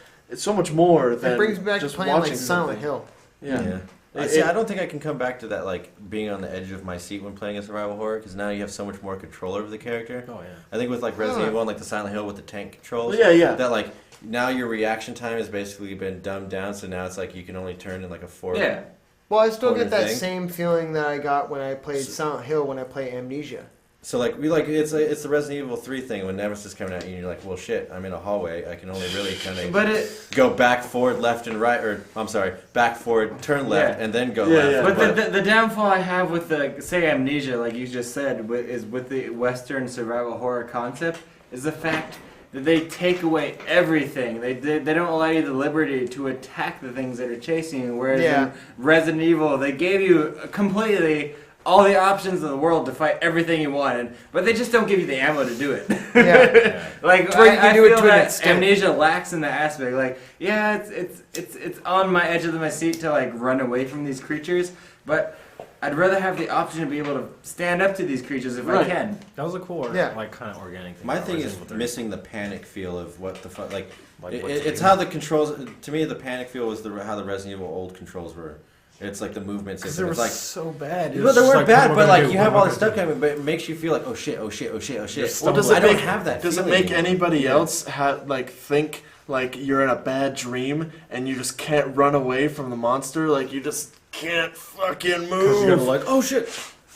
more than It brings me back to just playing watching like Silent something. Hill. Yeah. See, I don't think I can come back to that, like, being on the edge of my seat when playing a survival horror, because now you have so much more control over the character. Oh yeah. I think with, like, Resident Oh. Evil and, like, the Silent Hill with the tank controls, Yeah. that, like, now your reaction time has basically been dumbed down, so now it's like you can only turn in, like, a forward. Yeah. Well, I still Corner get that thing. same feeling that I got when I played So- Silent Hill when I play Amnesia. So, like, it's the Resident Evil 3 thing when Nemesis is coming at you and you're like, well, shit, I'm in a hallway. I can only really kind But of it, go back, forward, left, and right, or, I'm sorry, back, forward, turn left, Yeah. and then go Yeah, left. yeah. but the downfall I have with the, say, Amnesia, like you just said, is with the Western survival horror concept, is the fact that they take away everything. They don't allow you the liberty to attack the things that are chasing you. Whereas Yeah. in Resident Evil, they gave you completely all the options in the world to fight everything you wanted, but they just don't give you the ammo to do it. Yeah. Like To where you can I do it feel to an that extent. Amnesia lacks in that aspect. Like, yeah, it's on my edge of my seat to like run away from these creatures, but I'd rather have the option to be able to stand up to these creatures if I Right. can. That was a cool, Yeah. like kind of organic thing. My about thing is Resident Evil 3. missing the panic feel of what the fuck, like, Like, it, what to it's do. how the controls, to me, the panic feel was how the Resident Evil old controls were. It's like the movement Because system. they were It's like, so bad. It no, was they just weren't like, bad, what but am I like gonna you do? have What all am I this gonna stuff coming, but it makes you feel like, oh shit, oh shit, oh shit, oh shit. Just Well, does I it don't make have that. Does it feeling make anymore. anybody else think like you're in a bad dream and you just can't run away from the monster? Like you just can't fucking Because you're move. like, oh shit,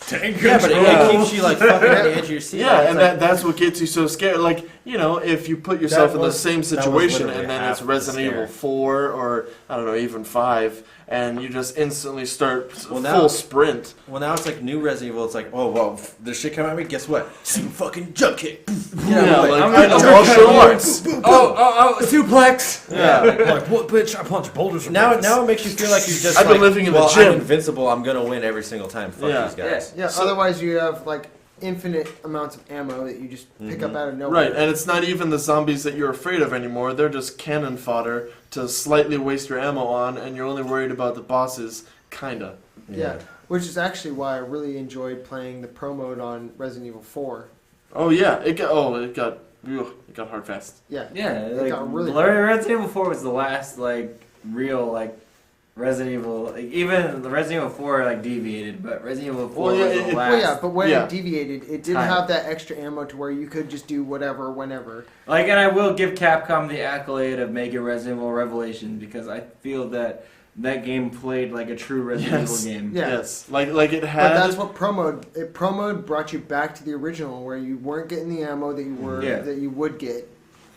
tank Yeah, but it Yeah. keeps you like fucking at the edge of your seat. Yeah, like, it's and like, that's what gets you so scared. Like, if you put yourself in the was- same that was situation literally and then half it's of the Resident Evil scare. 4 or, I don't know, even 5, and you just instantly start Well, now- full sprint. well, now it's like new Resident Evil. It's like, oh well, this shit coming at me. Guess what? Some fucking jump kick. Yeah, like, I'm I gonna know martial arts. Oh, suplex! Yeah. like what bitch? I punch boulders. for Now breakfast. it makes you feel like you're just. I've been like, living in the well, gym. I'm invincible. I'm gonna win every single time. Fuck Yeah. these guys. Yeah, So- otherwise you have like infinite amounts of ammo that you just pick up out of nowhere. Right, and it's not even the zombies that you're afraid of anymore. They're just cannon fodder to slightly waste your ammo on, and you're only worried about the bosses, kinda. Yeah. Which is actually why I really enjoyed playing the pro mode on Resident Evil 4. Oh yeah, it got hard fast. Yeah. Yeah, It like got really Resident Evil 4 was the last like real like Resident Evil. Like, even the Resident Evil 4 like deviated, but Resident Evil 4 Well, yeah, was the it- last. Well, yeah, but when Yeah. it deviated, it didn't Time. have that extra ammo to where you could just do whatever, whenever. Like, and I will give Capcom the accolade of making Resident Evil Revelations because I feel that game played like a true Resident Yes. Evil game. Yeah. Yes, like it had. But that's what pro mode brought you back to the original, where you weren't getting the ammo that you were Yeah. that you would get.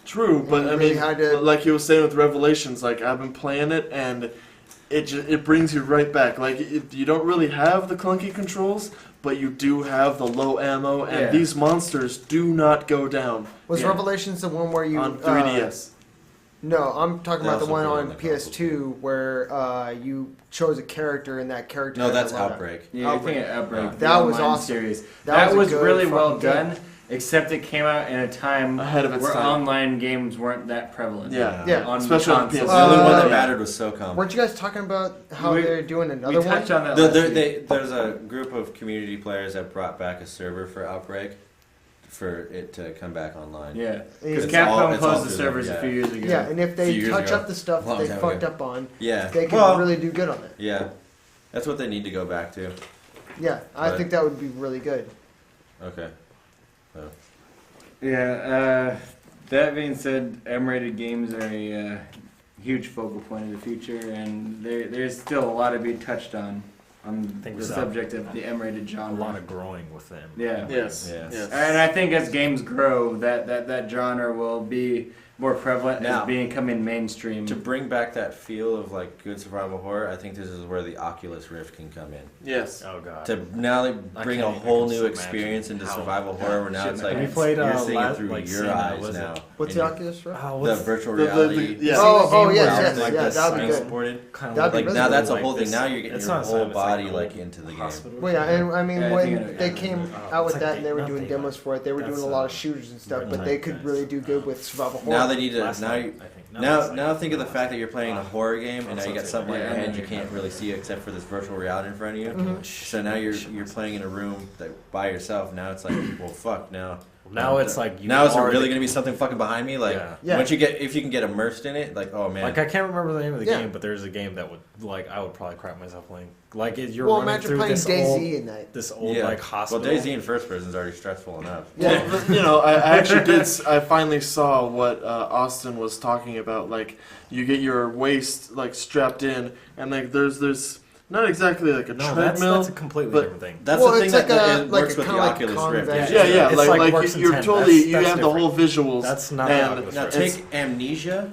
True, but you I really mean, had to- like you were saying with Revelations, like I've been playing it and it brings you right back. Like you don't really have the clunky controls, but you do have the low ammo, and Yeah. these monsters do not go down Was Yeah. Revelations the one where you on 3DS. No, I'm talking They about the also one put it on on the console, PS2 where you chose a character and that character. No, had that's a lot of- Outbreak. Yeah, I think Outbreak. That the was online awesome. Series. That That was a was good really well fucking game. done, except it came out in a time Ahead of its where time. online games weren't that prevalent. Yeah. Yeah. on Especially on consoles. PS2. The only one that yeah. mattered was SOCOM. Weren't you guys talking about how We- they're doing We another one? touched on that last week. There's a group of community players that brought back a server for Outbreak for it to come back online. Yeah, because It's all- Capcom it's all closed the through servers them, a few yeah. years ago. Yeah, and if they Few years touch ago. up the stuff Long that they time fucked ago. up on, Yeah. they can Well, really do good on it. yeah. That's what they need to go back to. Yeah, I But- think that would be really good. Okay. Yeah, that being said, M-rated games are a huge focal point of the future, and there's still a lot to be touched on Think the so. subject of the M-rated a genre. lot of growing with them. Yeah. Yes. Yes. Yes. And I think as games grow, that genre will be more prevalent Now, as becoming mainstream. To bring back that feel of like good survival horror, I think this is where the Oculus Rift can come in. Yes. Oh god. To now like, bring a whole new imagine experience into how- survival horror, where now shit it's in like my Have you played, you're seeing it through like, your Santa, eyes was it? now. What's And the Oculus Rift? Oh, the what's virtual the- reality. yeah. Oh, game yes, where yes, it's like yeah, this that'd be good. transported. kind That'd be Like really now that's a like whole thing. this- Now you're getting it's your not whole Santa, it's like body an like old into the game. hospital Well, yeah, and I mean, Yeah, I when think I know they what came you're talking out with about. that and they were Not doing Daylight. demos for it, they were That's, doing a lot of shooters and stuff, but they could Night really guys. do good with survival horror. Now they need to Last now night, you, I think. now think of the fact that you're playing a horror game and now you got something in your Yeah, hand you yeah. can't really see except for this virtual reality in front of you. Mhm. So now you're playing in a room that by yourself. Now it's like, well, fuck now. Now it's like you Now is there are really the- going to be something fucking behind me? Like Yeah. once if you can get immersed in it, like oh man. Like I can't remember the name of the Yeah. game, but there's a game that would like I would probably crap myself playing. Like you're Well, running imagine through playing this DayZ in that. this old yeah. like hospital. Well, DayZ in first person is already stressful enough. Yeah. Well, you know, I actually did. I finally saw what Austin was talking about. Like, you get your waist like strapped in, and like there's not exactly like a No, treadmill. that's a completely but- different thing. That's Well, the thing it's that, like that a- it like works a with the kinda like Oculus Rift. convection. yeah, It's like like works in you're 10. totally That's you have the different. whole visuals. That's not the and Oculus Now Rift. take Amnesia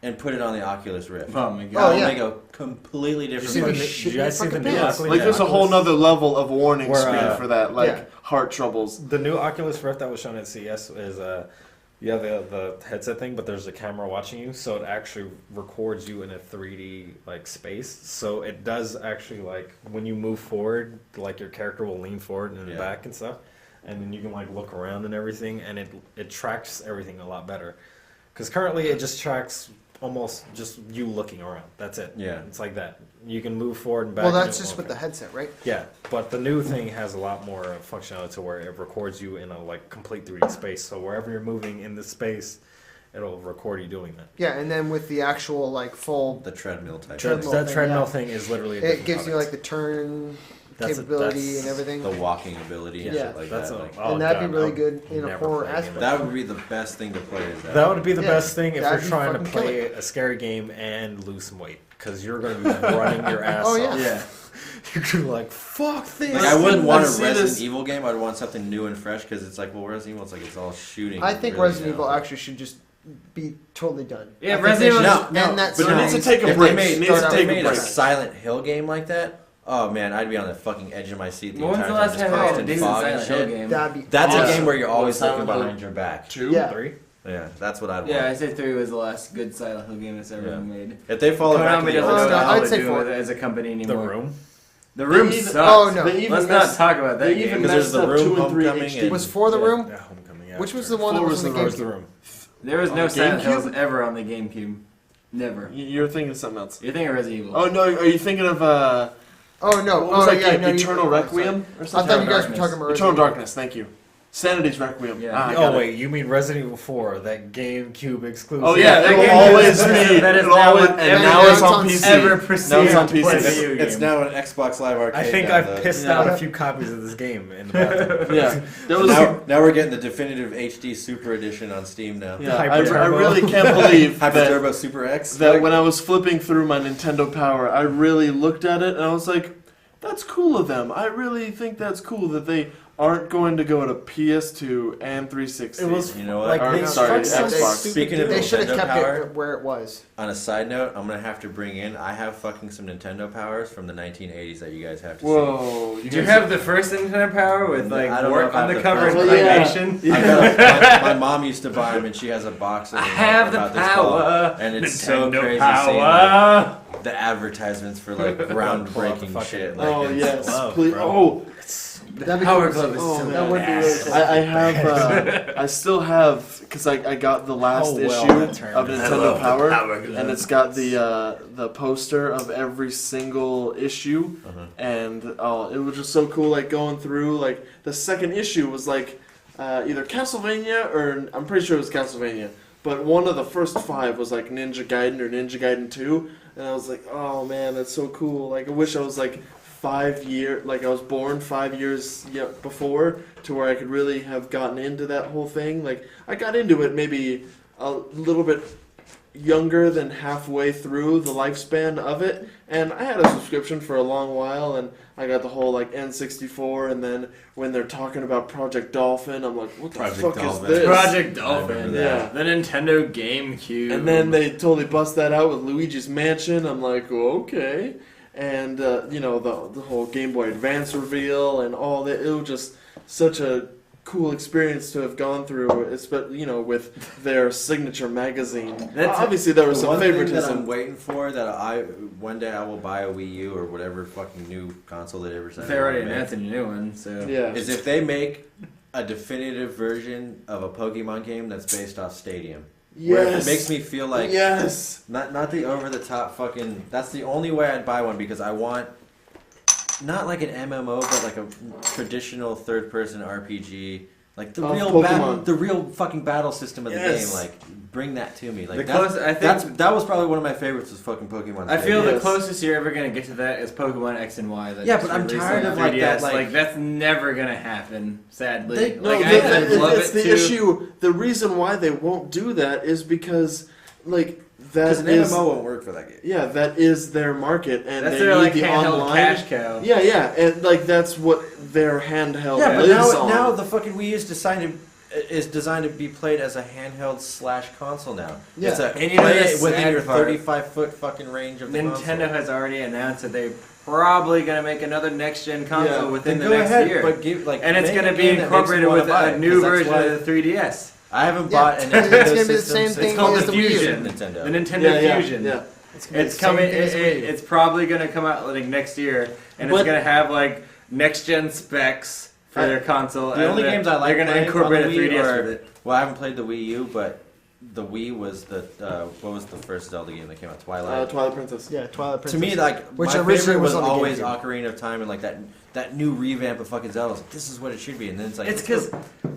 and put it on the Oculus Rift. Oh my Oh, god. yeah. Make a completely different. See the- fucking- did you guys see the fucking new pants. Oculus? Like there's a whole nother level of warning Where, screen for that, like yeah. heart troubles. The new Oculus Rift that was shown at CES is you have the headset thing, but there's a camera watching you, so it actually records you in a 3D like space. So it does actually like when you move forward, like your character will lean forward and Yeah. back and stuff, and then you can like look around and everything, and it tracks everything a lot better. Because currently it just tracks almost just you looking around. That's it. Yeah. It's like that. You can move forward and back. Well, and that's it just will- with the headset, right? Yeah, but the new thing has a lot more functionality to where it records you in a like complete 3D space. So wherever you're moving in the space, it'll record you doing that. Yeah, and then with the actual like full, the treadmill type. Treadmill that thing, treadmill yeah. thing is literally. A it different gives you product. like the turn That's capability that's and everything, The walking ability and Yeah. shit like That's that. a, Like, oh, and that'd God, be really I'll good in a never horror play a game aspect. like that would be the best thing to play. Is That would be the Yeah, best thing if that'd you're be trying to fucking play killer. a scary game and lose some weight. Because you're going to be running your ass Oh, yeah. off. Yeah. You're gonna be like, fuck this. Like, I wouldn't want a see Resident this- Evil game. I'd want something new and fresh because it's like, well, Resident Evil, it's like it's all shooting. I think really Resident now. Evil actually should just be totally done. Yeah, I think Resident they Evil- should No, end that but it needs to series. take a If break. they made, It needs to start take they a made a break. Silent Hill game like that, oh man, I'd be on the fucking edge of my seat the When was entire the time. last just time I had a constant decent fog and Silent Hill shit. game? That'd be That's a awesome. game where you're always Silent looking Hill behind your back. 2? Yeah. 3? Yeah, that's what I'd want. Yeah, I say 3 was the last good Silent Hill game that's ever Yeah. been made. If they follow back to Konami the doesn't old know no, style, how I'd to say do 4. it as a company The anymore. Room? The Room They even- sucks. Oh, no. They even Let's not messed- talk about that They game. even Because there's messed The up Room, 2 and 3 Homecoming, HD. and- Was 4 the room? Yeah, Homecoming, yeah. Which was sure. the one that 4 was was in the the Where's the GameCube? room? There was On no the Silent Hills GameCube? ever on the GameCube. Never. You're thinking of something else. You're thinking of Resident Evil. Oh no, are you thinking of Oh no! what Oh was that yeah, game? no. Eternal you, Requiem or I something? thought you guys were Darkness. talking about Eternal Resident Darkness. Thank you. Sanity's Requiem. Yeah. Ah, I Oh got it. wait, you mean Resident Evil 4, that GameCube exclusive? Oh yeah, that it will game always is- be. that is it'll now always, what and every now game it's on ever PC. ever Now it's perceived on to play PC. video it's game. now an Xbox Live Arcade. I think now, I've though. pissed Yeah. out a few copies of this game in the bathroom. Yeah, there was. Now we're getting the definitive HD Super Edition on Steam now. Yeah, Hyper I Turbo. really can't believe Hyper that, Turbo Super X. that when I was flipping through my Nintendo Power, I really looked at it and I was like, "That's cool of them. I really think that's cool that they aren't going to go to PS2 and 360." It was You know what? like Or, they sorry, struck some Xbox. stupid Speaking of They should have Nintendo kept Power? it where it was. On a side note, I'm gonna have to bring in. I have fucking some Nintendo powers from the 1980s that you guys have to Whoa! Did you have the first Nintendo Power with like I don't know work if I on have the the cover and first one. claymation? see. I got my mom used to buy them, and she has a box of I them have the about this tall, power. and it's Nintendo so crazy power. seeing like, the advertisements for like groundbreaking fucking- shit. Like, Oh it's- yes, Love, please! bro. Oh, That'd be Power cool. Glove is Oh, so that would be really badass. cool. I have. I still have because I got the last Oh, well, issue that term of is- I Nintendo love the Power. Power Glove. And it's got the poster of every single issue, and it was just so cool. Like going through, like the second issue was like either Castlevania or I'm pretty sure it was Castlevania, but one of the first 5 was like Ninja Gaiden or Ninja Gaiden 2, and I was like, oh man, that's so cool. Like I wish I was like 5 years, like I was born 5 years before, to where I could really have gotten into that whole thing. Like I got into it maybe a little bit younger than halfway through the lifespan of it, and I had a subscription for a long while, and I got the whole like N64, and then when they're talking about Project Dolphin, I'm like, what the Project fuck Dolphin. is this? Project Dolphin. Yeah. The Nintendo GameCube. And then they totally bust that out with Luigi's Mansion. I'm like, oh, okay. And you know, the whole Game Boy Advance reveal and all that. It was just such a cool experience to have gone through, especially, you know, with their signature magazine. Obviously, there was some one thing that favoritism. I'm waiting for that one day I will buy a Wii U or whatever fucking new console they ever said. they already announced a new one, so Yeah. Is if they make a definitive version of a Pokemon game that's based off Stadium. Where Yes. it makes me feel like Yes. not the over the top fucking. That's the only way I'd buy one because I want not like an MMO but like a traditional third person RPG. Like the Pokemon. the real fucking battle system of the Yes. game. Like bring that to me. Like The close- I think- that was probably one of my favorites was fucking Pokemon. I feel Stadium. the closest you're ever gonna get to that is Pokemon X and Y. That Yeah, just but I'm released tired on of, like, 3DS. that, like- that's never gonna happen. Sadly, They- No, like the- I love it's it the too. issue. The reason why they won't do that is because, like, because that an is MMO won't work for that game. yeah, that is their market, and That's they their need like the handheld online. cash cow. Yeah, yeah, and like that's what their handheld Yeah, but lives now, on. now the fucking Wii is designed to be played as a handheld / console now. Yeah. It's a And you know play the it within sad your part? 35-foot fucking range of the Nintendo console. has already announced that they're probably gonna make another next gen console Yeah, within Then the go next ahead, year, but give, like, and it's make gonna a be game that makes me incorporated wanna with buy a it, new 'cause that's version why- of the 3DS. I haven't Yeah, bought an it's Nintendo gonna be the system same since thing It's called as the the Wii U. Fusion. Nintendo. The Nintendo yeah, yeah, Fusion. yeah. It's, gonna be It's the same coming. thing as Wii U. It's probably gonna come out like next year, and But- it's gonna have like next gen specs for their console. The and only games I like they're gonna playing incorporate a on the Wii 3DS are- with it. Well, I haven't played the Wii U, but the Wii was the what was the first Zelda game that came out? Twilight. Twilight Princess. Yeah, Twilight To Princess. me, like Which my originally favorite was was on the always GameCube. Ocarina of Time and like that new revamp of fucking Zelda. I was like, this is what it should be, and then it's like It's because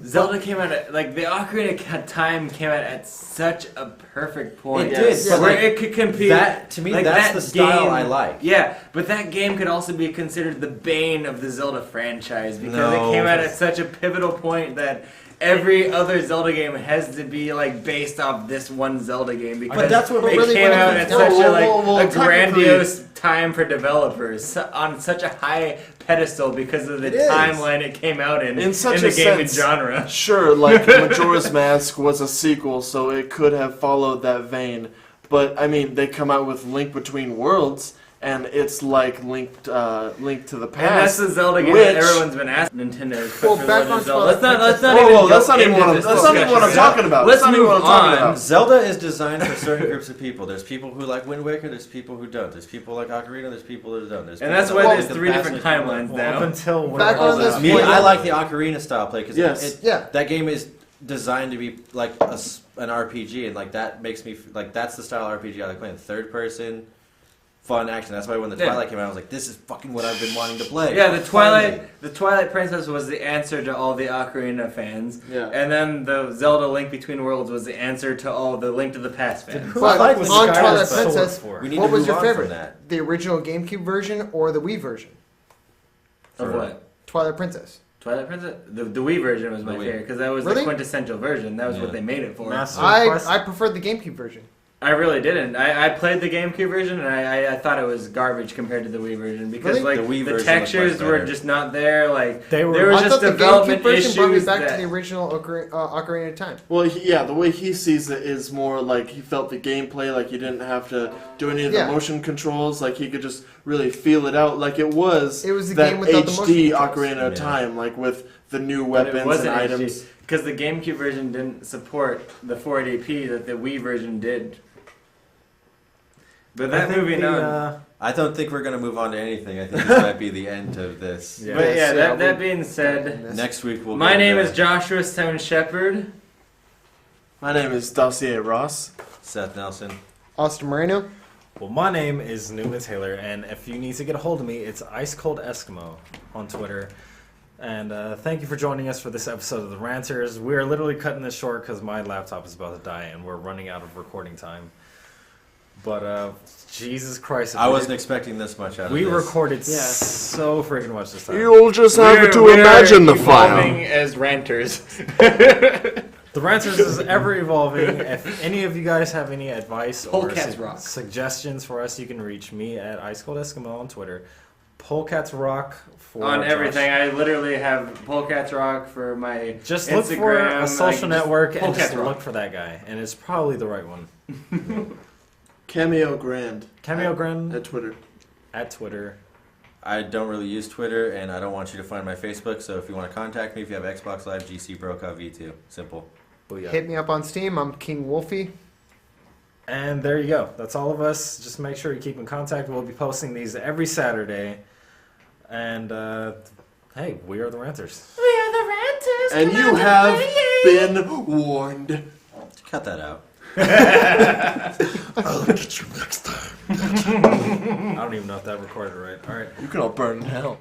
Zelda came out at like the Ocarina of Time came out at such a perfect point. It Yes. did, Yeah, but where like, it could compete. that to me like, that's that the style game- I like. Yeah, but that game could also be considered the bane of the Zelda franchise because No. it came out at such a pivotal point that every other Zelda game has to be like based off this one Zelda game because But that's what it really came when it out comes at down- such a Well, a technically- grandiose time for developers on such a high pedestal because of the It is. timeline it came out In such the a gaming sense. genre. Sure, like Majora's Mask was a sequel, so it could have followed that vein. But I mean, they come out with Link Between Worlds, and it's like Link to the And that's Past. the Zelda game which- that everyone's been asking Nintendo. to put Well, for back Legend on of Zelda. Let's not Whoa, even whoa, that's go not even into what I'm. this That's not even what I'm discussion. talking about. Let's That's not even move what I'm talking on. about. Zelda is designed for certain groups of people. There's people who like Wind Waker. There's people who don't. There's people like Ocarina. There's people that don't. There's And people that's that why like there's the three past, different there's people timelines that- Up now. until Back all on this that- Me, point- I like the Ocarina style play because Yes. Yeah. that game is designed to be like an RPG, and like that makes me like that's the style RPG I like playing. Third person, fun action. That's why when the Yeah. Twilight came out, I was like, this is fucking what I've been wanting to play. Yeah, the Finally. Twilight Princess was the answer to all the Ocarina fans, Yeah. and then the Zelda Link Between Worlds was the answer to all the Link to the Past fans. Who But the fuck was on Skyward Twilight Sword Princess, for? We need what to was move your on favorite? from that. The original GameCube version or the Wii version? Of what? Twilight Princess. Twilight Princess? The Wii version was my The Wii. favorite because that was Really? the quintessential version. That was what Yeah. they made it for. Master I Quest? preferred the GameCube version. I really didn't. I played the GameCube version and I thought it was garbage compared to the Wii version because Really? like The Wii the version textures looked much were better. just not there. Like They were- there was I just thought the development GameCube version brought me issues back that to the original Ocarina of Time. Well, yeah, the way he sees it is more like he felt the gameplay, like he didn't have to do any of the Yeah. motion controls, like he could just really feel it out, like it was It was the that game without the HD motion controls. Ocarina of Yeah. Time, like with the new But it weapons and wasn't items. because the GameCube version didn't support the 480p that the Wii version did. But I that think moving the, on. I don't think we're gonna move on to anything. I think this might be the end of this. Yeah. But yeah, Yes, yeah, that we- being said, Next week we'll. my get name into is Joshua Stone Shepherd. My name is Dossier Ross. Seth Nelson. Austin Moreno. Well, my name is Newman Taylor, and if you need to get a hold of me, it's Ice Cold Eskimo on Twitter. And thank you for joining us for this episode of the Ranters. We're literally cutting this short because my laptop is about to die, and we're running out of recording time. But Jesus Christ, I wasn't expecting this much out of we this. recorded Yeah. so freaking much this time. You'll just have to We're imagine the evolving file. as Ranters. The Ranters is ever evolving. If any of you guys have any advice or Polecats rock. suggestions for us, you can reach me at IceColdEskimo on Twitter. Polecats Rock for On Josh. everything. I literally have Polecats Rock for my Just Instagram. look for a social like, network and just Polecats Rock. look for that guy, and it's probably the right one. Cameo Grand. Cameo Grin At Twitter. at Twitter. I don't really use Twitter, and I don't want you to find my Facebook. So if you want to contact me, if you have Xbox Live, GC Brokaw V2. Simple. Booyah. Hit me up on Steam. I'm King Wolfie. And there you go. That's all of us. Just make sure you keep in contact. We'll be posting these every Saturday. And hey, we are the Ranters. We are the Ranters. And you have been warned. Cut that out. I'll get you next time. I don't even know if that recorded right. All right. You can all burn in hell.